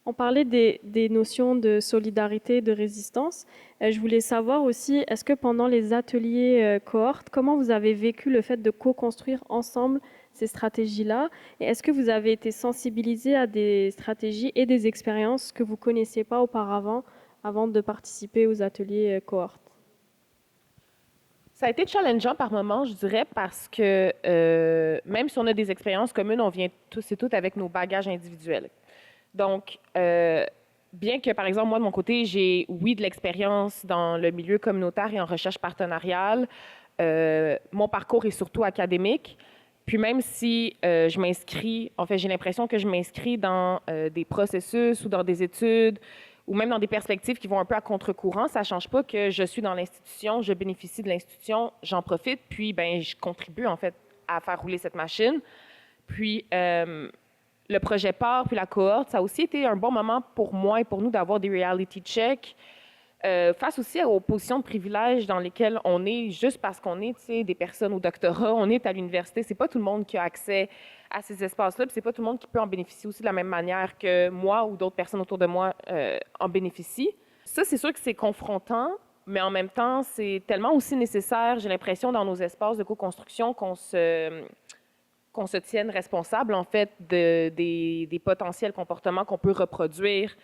On parlait des notions de solidarité et de résistance. Je voulais savoir aussi, est-ce que pendant les ateliers cohortes, comment vous avez vécu le fait de co-construire ensemble ces stratégies-là? Et est-ce que vous avez été sensibilisé à des stratégies et des expériences que vous ne connaissiez pas auparavant, avant de participer aux ateliers cohortes? Ça a été challengeant par moments, je dirais, parce que même si on a des expériences communes, on vient tous et toutes avec nos bagages individuels. Donc, bien que, par exemple, moi, de mon côté, j'ai, oui, de l'expérience dans le milieu communautaire et en recherche partenariale, mon parcours est surtout académique. Puis même si je m'inscris, en fait, j'ai l'impression que je m'inscris dans des processus ou dans des études ou même dans des perspectives qui vont un peu à contre-courant, ça ne change pas que je suis dans l'institution, je bénéficie de l'institution, j'en profite, puis ben, je contribue, en fait, à faire rouler cette machine. Puis, le projet part, puis la cohorte, ça a aussi été un bon moment pour moi et pour nous d'avoir des reality checks face aussi aux positions de privilège dans lesquelles on est, juste parce qu'on est, tu sais, des personnes au doctorat, on est à l'université, c'est pas tout le monde qui a accès à ces espaces-là, puis c'est pas tout le monde qui peut en bénéficier aussi de la même manière que moi ou d'autres personnes autour de moi en bénéficient. Ça, c'est sûr que c'est confrontant, mais en même temps, c'est tellement aussi nécessaire, j'ai l'impression, dans nos espaces de co-construction qu'on se tienne responsable, en fait, des potentiels comportements qu'on peut reproduire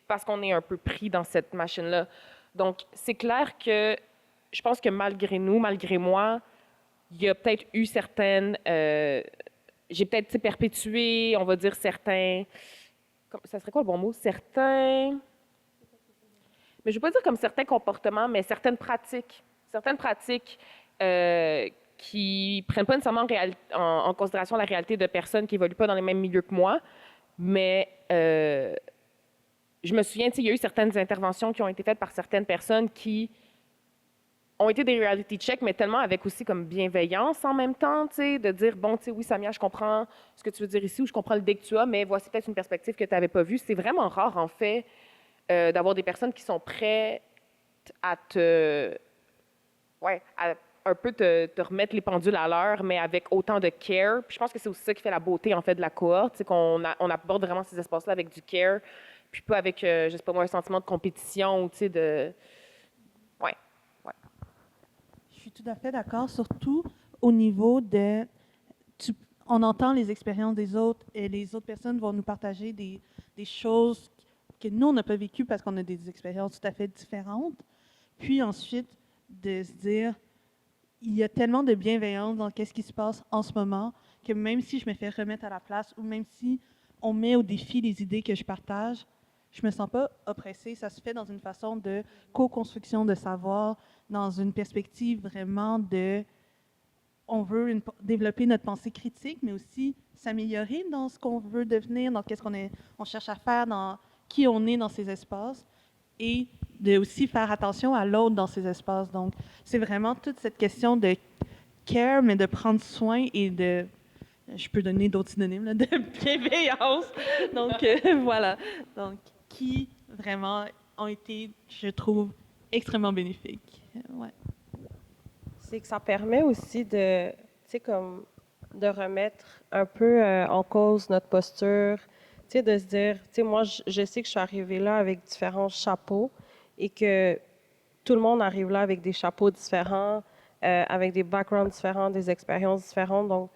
parce qu'on est un peu pris dans cette machine-là. Donc, c'est clair que je pense que malgré nous, malgré moi, il y a peut-être eu certaines... j'ai peut-être perpétué, on va dire, certains... Ça serait quoi le bon mot? Certains... Mais je ne veux pas dire comme certains comportements, mais certaines pratiques. Certaines pratiques qui ne prennent pas nécessairement en considération la réalité de personnes qui n'évoluent pas dans les mêmes milieux que moi. Mais je me souviens, il y a eu certaines interventions qui ont été faites par certaines personnes qui ont été des reality checks, mais tellement avec aussi comme bienveillance en même temps, de dire, bon, oui, Samia, je comprends ce que tu veux dire ici, ou je comprends l'idée que tu as, mais voici peut-être une perspective que tu n'avais pas vue. C'est vraiment rare, en fait, d'avoir des personnes qui sont prêtes à à un peu te remettre les pendules à l'heure, mais avec autant de care. Puis je pense que c'est aussi ça qui fait la beauté, en fait, de la cohorte, c'est qu'on on aborde vraiment ces espaces-là avec du care, puis pas avec, je sais pas moi, un sentiment de compétition ou, de... Ouais. Je suis tout à fait d'accord, surtout au niveau de... on entend les expériences des autres et les autres personnes vont nous partager des choses que nous, on n'a pas vécues parce qu'on a des expériences tout à fait différentes. Puis ensuite, de se dire, il y a tellement de bienveillance dans ce qui se passe en ce moment que même si je me fais remettre à la place ou même si on met au défi les idées que je partage, je me sens pas oppressée. Ça se fait dans une façon de co-construction de savoir, dans une perspective vraiment de... On veut développer notre pensée critique, mais aussi s'améliorer dans ce qu'on veut devenir, dans qu'est-ce on cherche à faire, dans qui on est dans ces espaces, et de aussi faire attention à l'autre dans ces espaces. Donc, c'est vraiment toute cette question de care, mais de prendre soin et de... Je peux donner d'autres synonymes, là, de bienveillance. Donc, voilà. Donc, qui vraiment ont été, je trouve, extrêmement bénéfiques. Ouais. C'est que ça permet aussi de, tu sais, comme de remettre un peu en cause notre posture, tu sais, de se dire, tu sais, moi, je sais que je suis arrivée là avec différents chapeaux et que tout le monde arrive là avec des chapeaux différents, avec des backgrounds différents, des expériences différentes. Donc,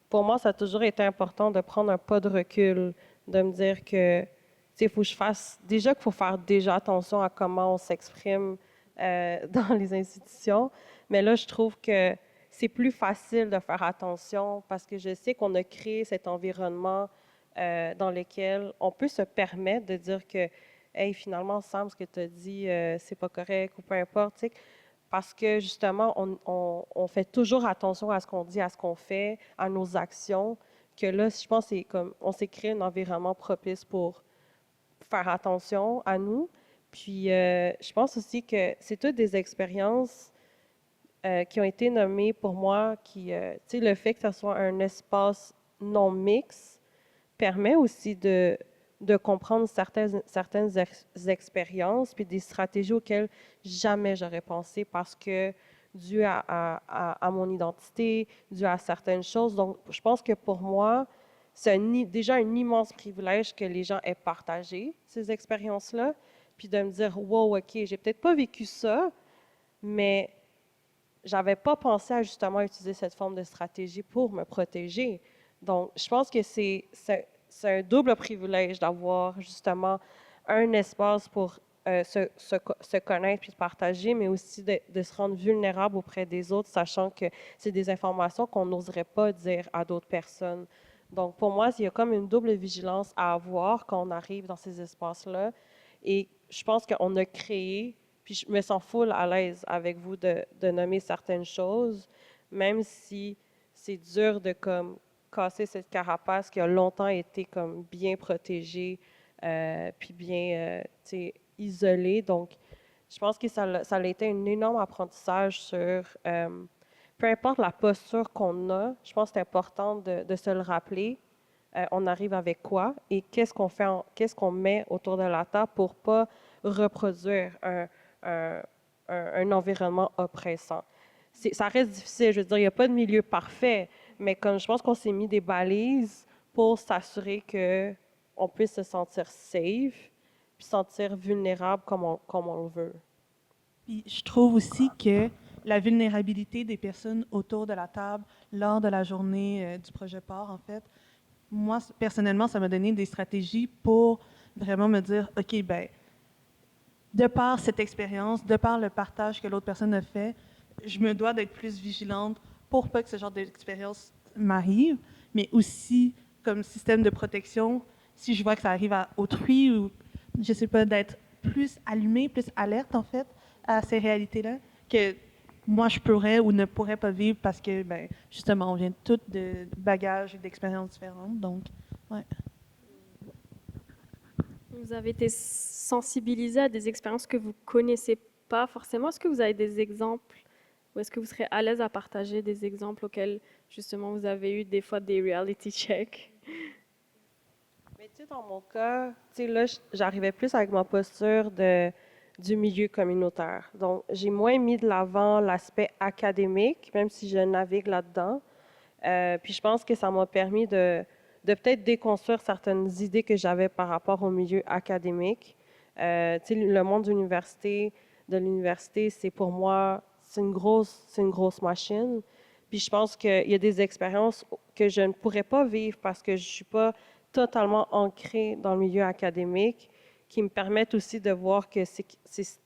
pour moi, ça a toujours été important de prendre un pas de recul, de me dire que, tu sais, il faut que je fasse, déjà qu'il faut faire déjà attention à comment on s'exprime dans les institutions. Mais là, je trouve que c'est plus facile de faire attention parce que je sais qu'on a créé cet environnement dans lequel on peut se permettre de dire que, hey, finalement, Sam, ce que tu as dit, c'est pas correct ou peu importe, tu sais, parce que justement, on fait toujours attention à ce qu'on dit, à ce qu'on fait, à nos actions, que là, je pense que c'est comme, on s'est créé un environnement propice pour faire attention à nous. Puis, je pense aussi que c'est toutes des expériences qui ont été nommées pour moi, qui, tu sais, le fait que ce soit un espace non mixte permet aussi de comprendre certaines expériences puis des stratégies auxquelles jamais j'aurais pensé parce que dû à mon identité, dû à certaines choses. Donc, je pense que pour moi, c'est déjà un immense privilège que les gens aient partagé ces expériences-là, puis de me dire, wow, OK, j'ai peut-être pas vécu ça, mais j'avais pas pensé à justement utiliser cette forme de stratégie pour me protéger. Donc, je pense que c'est un double privilège d'avoir justement un espace pour se connaître puis de partager, mais aussi de se rendre vulnérable auprès des autres, sachant que c'est des informations qu'on n'oserait pas dire à d'autres personnes. Donc, pour moi, il y a comme une double vigilance à avoir quand on arrive dans ces espaces-là. Et je pense qu'on a créé, puis je me sens full à l'aise avec vous de nommer certaines choses, même si c'est dur de comme casser cette carapace qui a longtemps été comme bien protégée, puis bien isolée. Donc, je pense que ça a été un énorme apprentissage sur, peu importe la posture qu'on a, je pense que c'est important de se le rappeler. On arrive avec quoi et qu'est-ce qu'on fait, qu'est-ce qu'on met autour de la table pour pas reproduire un, un environnement oppressant. Ça reste difficile, je veux dire, il n'y a pas de milieu parfait, mais comme je pense qu'on s'est mis des balises pour s'assurer qu'on puisse se sentir safe, puis se sentir vulnérable comme on le veut. Puis je trouve aussi que la vulnérabilité des personnes autour de la table lors de la journée du projet PAR, en fait, moi, personnellement, ça m'a donné des stratégies pour vraiment me dire, OK, ben, de par cette expérience, de par le partage que l'autre personne a fait, je me dois d'être plus vigilante pour pas que ce genre d'expérience m'arrive, mais aussi comme système de protection, si je vois que ça arrive à autrui ou, je sais pas, d'être plus allumée, plus alerte, en fait, à ces réalités-là, que moi, je pourrais ou ne pourrais pas vivre parce que, ben, justement, on vient toutes de bagages et d'expériences différentes, donc, ouais. Vous avez été sensibilisé à des expériences que vous connaissez pas forcément. Est-ce que vous avez des exemples ou est-ce que vous serez à l'aise à partager des exemples auxquels justement vous avez eu des fois des reality checks? Mais tu sais, dans mon cas, tu sais, là, j'arrivais plus avec ma posture du milieu communautaire. Donc, j'ai moins mis de l'avant l'aspect académique, même si je navigue là-dedans. Puis je pense que ça m'a permis de peut-être déconstruire certaines idées que j'avais par rapport au milieu académique. Tu sais, le monde de l'université, c'est pour moi, c'est une grosse machine. Puis je pense qu'il y a des expériences que je ne pourrais pas vivre parce que je ne suis pas totalement ancrée dans le milieu académique, qui me permettent aussi de voir que c'est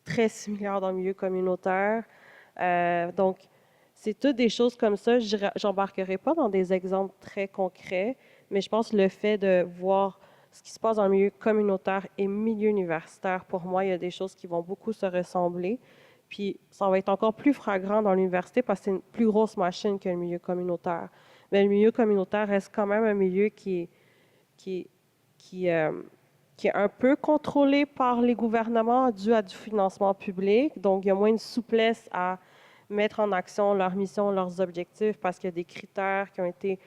très similaire dans le milieu communautaire. Donc, c'est toutes des choses comme ça. Je n'embarquerai pas dans des exemples très concrets, mais je pense que le fait de voir ce qui se passe dans le milieu communautaire et milieu universitaire, pour moi, il y a des choses qui vont beaucoup se ressembler. Puis, ça va être encore plus flagrant dans l'université parce que c'est une plus grosse machine que le milieu communautaire. Mais le milieu communautaire reste quand même un milieu qui est un peu contrôlé par les gouvernements dû à du financement public. Donc, il y a moins de souplesse à mettre en action leurs missions, leurs objectifs, parce qu'il y a des critères qui ont été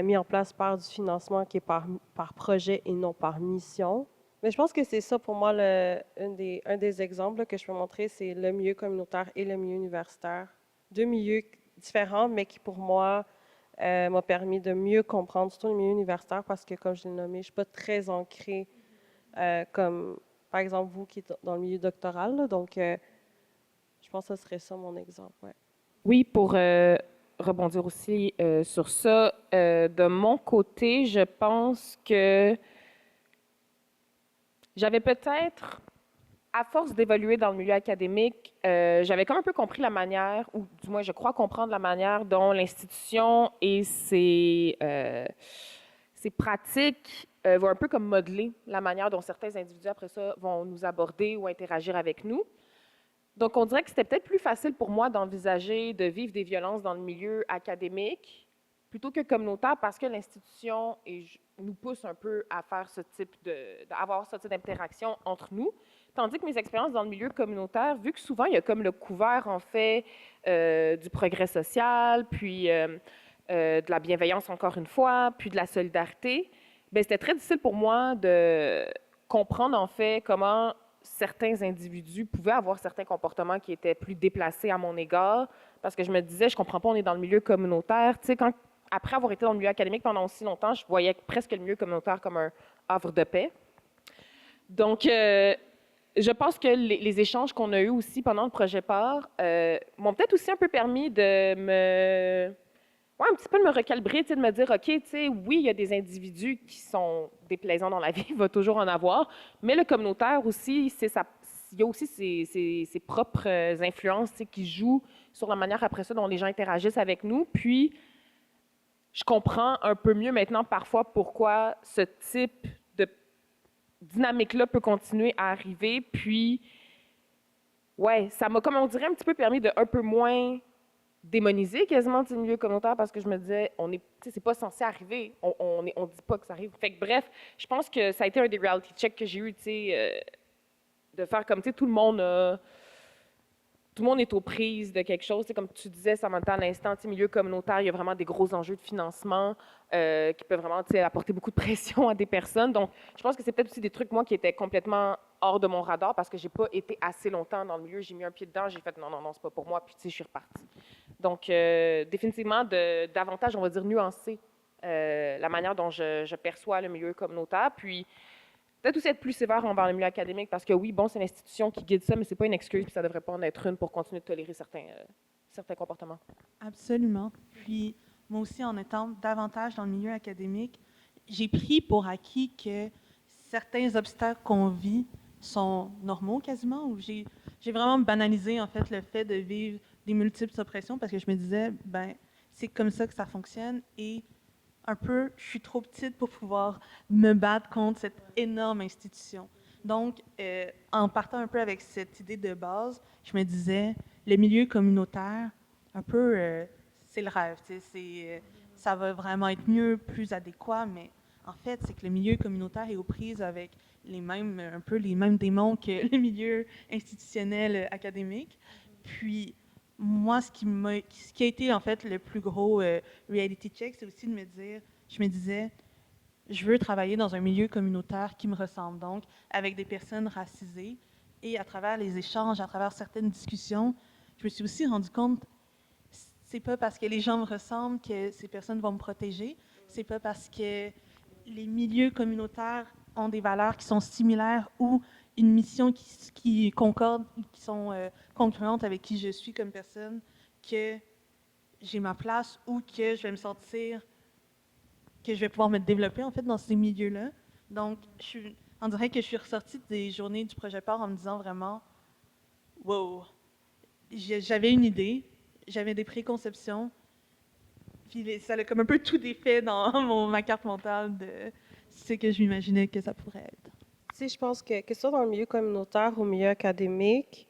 mis en place par du financement qui est par projet et non par mission. Mais je pense que c'est ça pour moi, un des exemples là, que je peux montrer, c'est le milieu communautaire et le milieu universitaire. Deux milieux différents, mais qui pour moi m'a permis de mieux comprendre, surtout le milieu universitaire, parce que comme je l'ai nommé, je ne suis pas très ancrée comme, par exemple, vous qui êtes dans le milieu doctoral. Là, donc, je pense que ce serait ça mon exemple. Ouais. Oui, pour rebondir aussi sur ça, de mon côté, je pense que j'avais peut-être, à force d'évoluer dans le milieu académique, j'avais comme un peu compris la manière, ou du moins je crois comprendre la manière dont l'institution et ses pratiques vont un peu comme modeler la manière dont certains individus après ça vont nous aborder ou interagir avec nous. Donc, on dirait que c'était peut-être plus facile pour moi d'envisager de vivre des violences dans le milieu académique plutôt que communautaire parce que l'institution nous pousse un peu à faire avoir ce type d'interaction entre nous. Tandis que mes expériences dans le milieu communautaire, vu que souvent il y a comme le couvert, en fait, du progrès social, puis de la bienveillance, encore une fois, puis de la solidarité, bien, c'était très difficile pour moi de comprendre, en fait, comment certains individus pouvaient avoir certains comportements qui étaient plus déplacés à mon égard, parce que je me disais, je comprends pas, on est dans le milieu communautaire. Tu sais, après avoir été dans le milieu académique pendant aussi longtemps, je voyais presque le milieu communautaire comme un havre de paix. Donc, je pense que les échanges qu'on a eus aussi pendant le projet PAR m'ont peut-être aussi un peu permis de un petit peu de me recalibrer, de me dire, OK, oui, il y a des individus qui sont déplaisants dans la vie, il va toujours en avoir, mais le communautaire aussi, il y a aussi ses propres influences qui jouent sur la manière après ça dont les gens interagissent avec nous. Puis, je comprends un peu mieux maintenant parfois pourquoi ce type de dynamique-là peut continuer à arriver. Puis, ouais, ça m'a, comme on dirait, un petit peu permis de un peu moins démoniser quasiment du milieu communautaire parce que je me disais, c'est pas censé arriver, on dit pas que ça arrive. Fait que bref, je pense que ça a été un des reality checks que j'ai eu, de faire comme, tout le monde est aux prises de quelque chose. Comme tu disais, Samantha, à l'instant, milieu communautaire, il y a vraiment des gros enjeux de financement qui peuvent vraiment apporter beaucoup de pression à des personnes. Donc, je pense que c'est peut-être aussi des trucs, moi, qui étaient complètement hors de mon radar parce que j'ai pas été assez longtemps dans le milieu. J'ai mis un pied dedans, j'ai fait non, c'est pas pour moi, puis tu sais, je suis repartie. Donc, définitivement, davantage, on va dire, nuancer la manière dont je perçois le milieu communautaire, puis peut-être aussi être plus sévère envers le milieu académique parce que oui, bon, c'est l'institution qui guide ça, mais c'est pas une excuse, puis ça devrait pas en être une pour continuer de tolérer certains comportements. Absolument. Puis, moi aussi, en étant davantage dans le milieu académique, j'ai pris pour acquis que certains obstacles qu'on vit sont normaux quasiment, ou j'ai vraiment banalisé, en fait, le fait de vivre des multiples oppressions parce que je me disais, ben, c'est comme ça que ça fonctionne et un peu, je suis trop petite pour pouvoir me battre contre cette énorme institution. Donc, en partant un peu avec cette idée de base, je me disais, le milieu communautaire, un peu, c'est le rêve, tu sais, ça va vraiment être mieux, plus adéquat, mais en fait, c'est que le milieu communautaire est aux prises avec un peu les mêmes démons que le milieu institutionnel académique. Puis, moi, ce qui a été en fait le plus gros reality check, c'est aussi de je me disais, je veux travailler dans un milieu communautaire qui me ressemble, donc avec des personnes racisées. Et à travers les échanges, à travers certaines discussions, je me suis aussi rendu compte, c'est pas parce que les gens me ressemblent que ces personnes vont me protéger. C'est pas parce que les milieux communautaires ont des valeurs qui sont similaires ou une mission qui concorde, qui sont congruentes avec qui je suis comme personne, que j'ai ma place ou que je vais me sentir que je vais pouvoir me développer en fait dans ces milieux-là. Donc, on dirait que je suis ressortie des journées du projet PAR en me disant vraiment, wow, j'avais une idée, j'avais des préconceptions, puis ça a comme un peu tout défait dans ma carte mentale de ce que je m'imaginais que ça pourrait être. Tu sais, je pense que ce soit dans le milieu communautaire ou au milieu académique,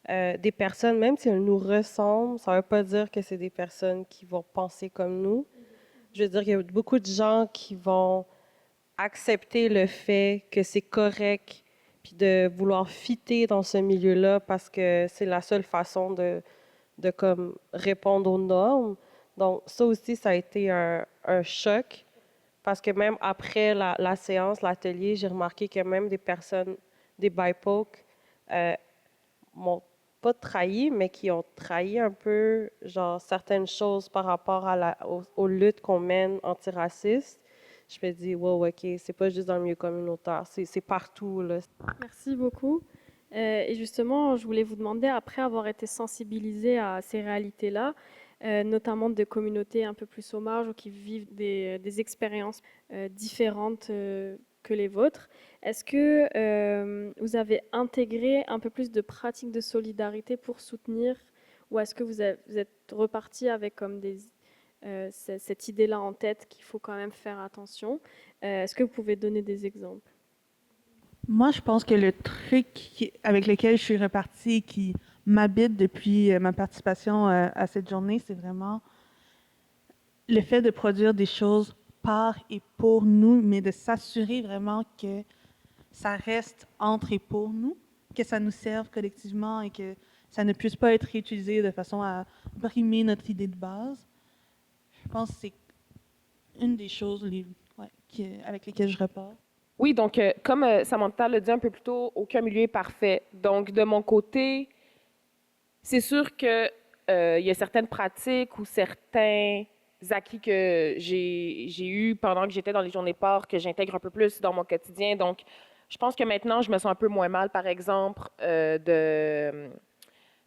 des personnes, même si elles nous ressemblent, ça ne veut pas dire que c'est des personnes qui vont penser comme nous. Je veux dire qu'il y a beaucoup de gens qui vont accepter le fait que c'est correct, puis de vouloir fitter dans ce milieu-là parce que c'est la seule façon de comme répondre aux normes. Donc ça aussi, ça a été un choc parce que même après la séance, l'atelier, j'ai remarqué que même des personnes, des BIPOC, m'ont pas trahi, mais qui ont trahi un peu genre certaines choses par rapport aux luttes qu'on mène antiracistes. Je me dis, wow, OK, c'est pas juste dans le milieu communautaire, c'est partout, là. Merci beaucoup. Et justement, je voulais vous demander, après avoir été sensibilisé à ces réalités-là, notamment de communautés un peu plus au marge ou qui vivent des expériences différentes que les vôtres, est-ce que vous avez intégré un peu plus de pratiques de solidarité pour soutenir, ou est-ce que vous êtes reparti avec comme cette idée-là en tête qu'il faut quand même faire attention? Est-ce que vous pouvez donner des exemples? Moi, je pense que le truc avec lequel je suis repartie et qui m'habite depuis ma participation à cette journée, c'est vraiment le fait de produire des choses par et pour nous, mais de s'assurer vraiment que ça reste entre et pour nous, que ça nous serve collectivement et que ça ne puisse pas être réutilisé de façon à brimer notre idée de base. Je pense que c'est une des choses avec lesquelles je repars. Oui, donc, comme Samantha l'a dit un peu plus tôt, aucun milieu est parfait. Donc, de mon côté, c'est sûr que il y a certaines pratiques ou certains acquis que j'ai eus pendant que j'étais dans les journées PAR que j'intègre un peu plus dans mon quotidien. Donc, je pense que maintenant, je me sens un peu moins mal, par exemple,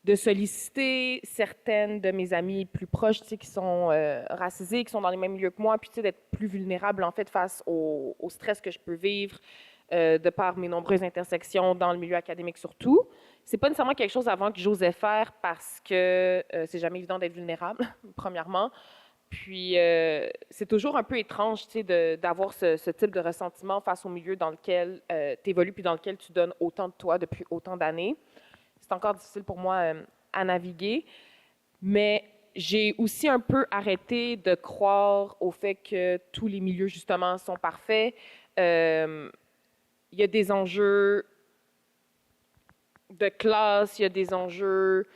de solliciter certaines de mes amies plus proches, tu sais, qui sont racisées, qui sont dans les mêmes milieux que moi, puis tu sais, d'être plus vulnérable, en fait, face au stress que je peux vivre de par mes nombreuses intersections dans le milieu académique surtout. C'est pas nécessairement quelque chose avant que j'osais faire parce que c'est jamais évident d'être vulnérable, premièrement. Puis, c'est toujours un peu étrange, tu sais, d'avoir ce type de ressentiment face au milieu dans lequel tu évolues puis dans lequel tu donnes autant de toi depuis autant d'années. C'est encore difficile pour moi à naviguer. Mais j'ai aussi un peu arrêté de croire au fait que tous les milieux, justement, sont parfaits. Il y a des enjeux de classe, il y a des enjeux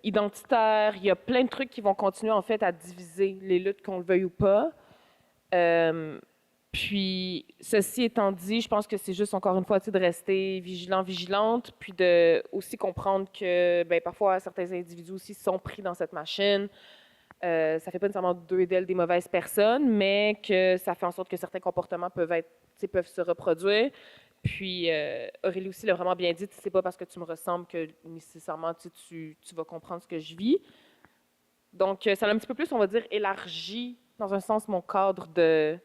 identitaires, il y a plein de trucs qui vont continuer, en fait, à diviser les luttes, qu'on le veuille ou pas. Puis Puis, ceci étant dit, je pense que c'est juste, encore une fois, tu sais, de rester vigilant, vigilante, puis de aussi comprendre que ben, parfois, certains individus aussi sont pris dans cette machine. Ça fait pas nécessairement d'eux et d'elles des mauvaises personnes, mais que ça fait en sorte que certains comportements peuvent être, tu sais, peuvent se reproduire. Puis, Aurélie aussi l'a vraiment bien dit, c'est pas parce que tu me ressembles que nécessairement tu vas comprendre ce que je vis. Donc, ça a un petit peu plus, on va dire, élargi, dans un sens, mon cadre de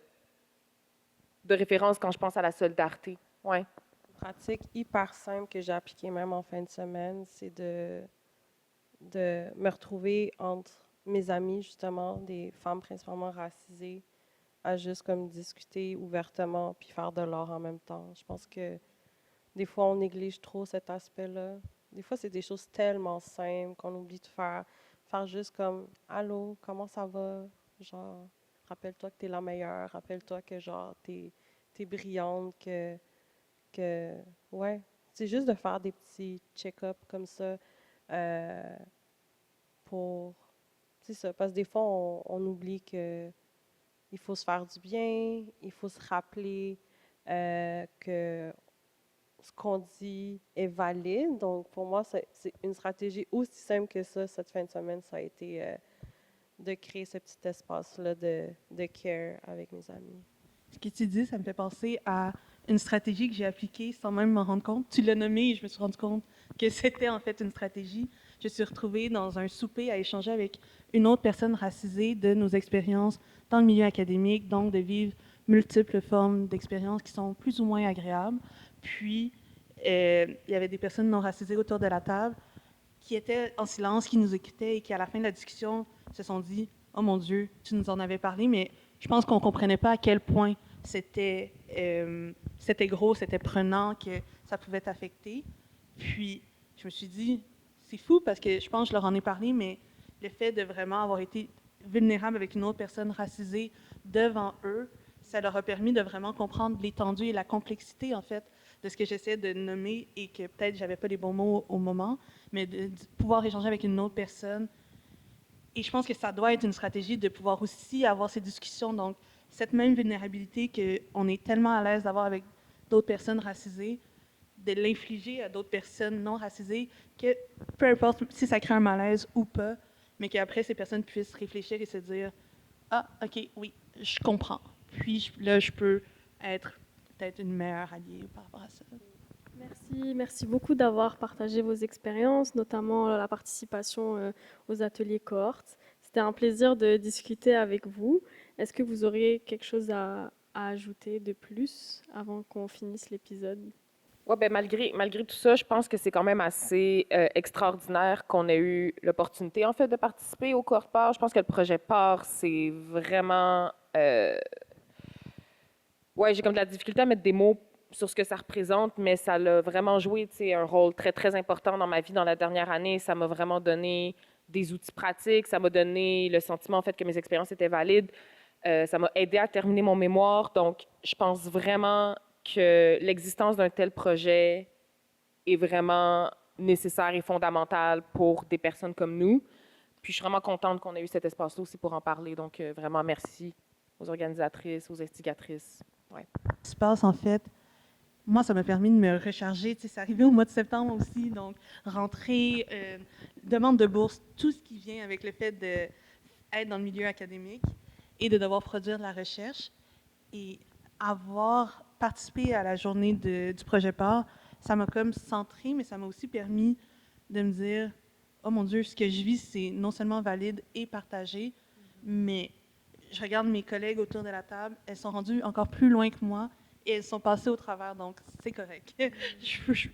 référence quand je pense à la solidarité. Ouais. Une pratique hyper simple que j'ai appliquée même en fin de semaine, c'est de me retrouver entre mes amis, justement, des femmes principalement racisées, à juste comme discuter ouvertement puis faire de l'art en même temps. Je pense que des fois, on néglige trop cet aspect-là. Des fois, c'est des choses tellement simples qu'on oublie de faire. Faire juste comme allô, comment ça va? Genre, rappelle-toi que t'es la meilleure, rappelle-toi que genre t'es brillante, que ouais. C'est juste de faire des petits check-up comme ça pour. C'est ça, parce que des fois, on oublie que il faut se faire du bien, il faut se rappeler que ce qu'on dit est valide. Donc, pour moi, c'est une stratégie aussi simple que ça. Cette fin de semaine, ça a été de créer ce petit espace-là de care avec mes amis. Ce que tu dis, ça me fait penser à une stratégie que j'ai appliquée sans même m'en rendre compte. Tu l'as nommé et je me suis rendu compte que c'était en fait une stratégie. Je suis retrouvée dans un souper à échanger avec une autre personne racisée de nos expériences dans le milieu académique, donc de vivre multiples formes d'expériences qui sont plus ou moins agréables. Puis, il y avait des personnes non racisées autour de la table qui étaient en silence, qui nous écoutaient et qui, à la fin de la discussion, se sont dit « Oh mon Dieu, tu nous en avais parlé, mais je pense qu'on ne comprenait pas à quel point c'était gros, c'était prenant, que ça pouvait t'affecter. » Puis, je me suis dit « C'est fou parce que je pense que je leur en ai parlé, mais le fait de vraiment avoir été vulnérable avec une autre personne racisée devant eux, ça leur a permis de vraiment comprendre l'étendue et la complexité, en fait, de ce que j'essaie de nommer et que peut-être j'avais pas les bons mots au moment, mais de pouvoir échanger avec une autre personne. Et je pense que ça doit être une stratégie de pouvoir aussi avoir ces discussions. Donc, cette même vulnérabilité qu'on est tellement à l'aise d'avoir avec d'autres personnes racisées, de l'infliger à d'autres personnes non racisées, que peu importe si ça crée un malaise ou pas, mais qu'après, ces personnes puissent réfléchir et se dire « Ah, OK, oui, je comprends. Puis là, je peux être peut-être une meilleure alliée par rapport à ça. » Merci beaucoup d'avoir partagé vos expériences, notamment la participation aux ateliers cohortes. C'était un plaisir de discuter avec vous. Est-ce que vous auriez quelque chose à ajouter de plus avant qu'on finisse l'épisode? Ouais, ben malgré tout ça, je pense que c'est quand même assez extraordinaire qu'on ait eu l'opportunité, en fait, de participer au cohorte PAR. Je pense que le projet PAR, c'est vraiment... Ouais, j'ai comme de la difficulté à mettre des mots sur ce que ça représente, mais ça l'a vraiment joué, tu sais, un rôle très, très important dans ma vie dans la dernière année. Ça m'a vraiment donné des outils pratiques, ça m'a donné le sentiment, en fait, que mes expériences étaient valides. Ça m'a aidé à terminer mon mémoire. Donc, je pense vraiment que l'existence d'un tel projet est vraiment nécessaire et fondamentale pour des personnes comme nous. Puis, je suis vraiment contente qu'on ait eu cet espace-là aussi pour en parler. Donc, vraiment, merci aux organisatrices, aux instigatrices. Ouais. Ce qui se passe, en fait, moi, ça m'a permis de me recharger. Tu sais, c'est arrivé au mois de septembre aussi, donc rentrée, demande de bourse, tout ce qui vient avec le fait d'être dans le milieu académique et de devoir produire de la recherche. Et avoir participé à la journée du projet PAR, ça m'a comme centré, mais ça m'a aussi permis de me dire « Oh mon Dieu, ce que je vis, c'est non seulement valide et partagé, mais je regarde mes collègues autour de la table, elles sont rendues encore plus loin que moi et elles sont passées au travers, donc c'est correct. Il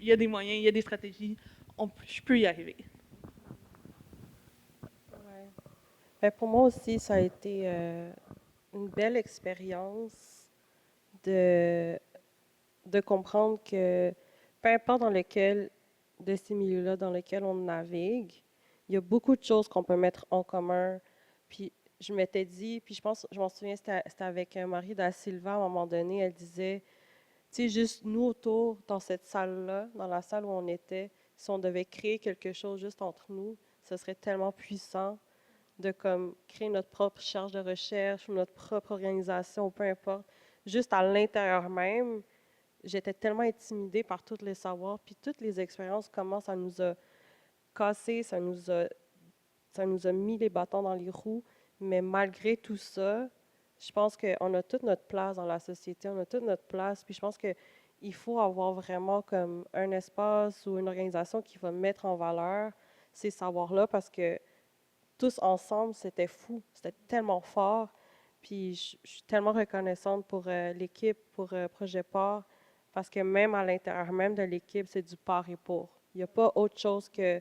y a des moyens, il y a des stratégies, je peux y arriver. » Ouais. Ben, pour moi aussi, ça a été une belle expérience de, de comprendre que peu importe dans lequel de ces milieux-là dans lesquels on navigue, il y a beaucoup de choses qu'on peut mettre en commun. Puis je m'étais dit, puis je pense, je m'en souviens, c'était avec Marie da Silva à un moment donné, elle disait, tu sais, juste nous autour, dans cette salle-là, dans la salle où on était, si on devait créer quelque chose juste entre nous, ce serait tellement puissant de comme créer notre propre charge de recherche ou notre propre organisation, peu importe, juste à l'intérieur même, j'étais tellement intimidée par tous les savoirs, puis toutes les expériences, comment ça nous a cassés, ça nous a mis les bâtons dans les roues. Mais malgré tout ça, je pense qu'on a toute notre place dans la société, on a toute notre place. Puis je pense qu'il faut avoir vraiment comme un espace ou une organisation qui va mettre en valeur ces savoirs-là parce que tous ensemble, c'était fou, c'était tellement fort. Puis je suis tellement reconnaissante pour l'équipe, pour Projet Port, parce que même à l'intérieur même de l'équipe, c'est du part et pour. Il n'y a pas autre chose que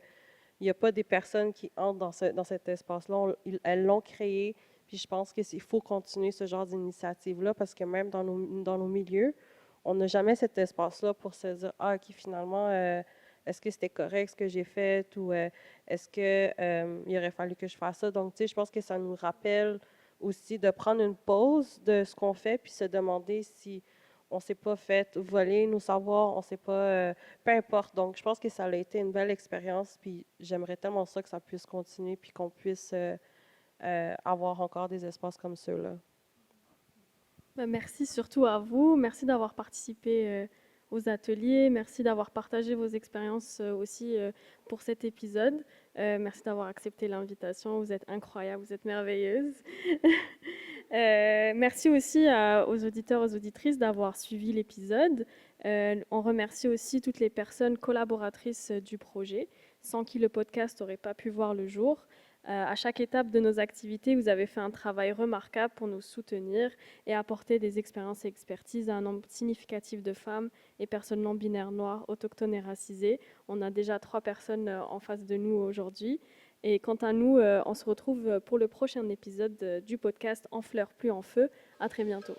il n'y a pas des personnes qui entrent dans cet espace-là. Elles l'ont créé, puis je pense qu'il faut continuer ce genre d'initiative-là parce que même dans nos milieux, on n'a jamais cet espace-là pour se dire, ah, OK, finalement, est-ce que c'était correct ce que j'ai fait ou est-ce qu'il aurait fallu que je fasse ça? Donc, tu sais, je pense que ça nous rappelle aussi de prendre une pause de ce qu'on fait puis se demander si on ne s'est pas fait voler nos savoirs, on ne s'est pas peu importe. Donc, je pense que ça a été une belle expérience, puis j'aimerais tellement ça que ça puisse continuer, puis qu'on puisse avoir encore des espaces comme ceux-là. Merci surtout à vous. Merci d'avoir participé aux ateliers. Merci d'avoir partagé vos expériences aussi pour cet épisode. Merci d'avoir accepté l'invitation. Vous êtes incroyables, vous êtes merveilleuses. Merci aussi aux auditeurs, aux auditrices d'avoir suivi l'épisode. On remercie aussi toutes les personnes collaboratrices du projet, sans qui le podcast n'aurait pas pu voir le jour. À chaque étape de nos activités, vous avez fait un travail remarquable pour nous soutenir et apporter des expériences et expertises à un nombre significatif de femmes et personnes non binaires noires, autochtones et racisées. On a déjà 3 personnes en face de nous aujourd'hui. Et quant à nous, on se retrouve pour le prochain épisode du podcast En fleurs, plus en feu. À très bientôt.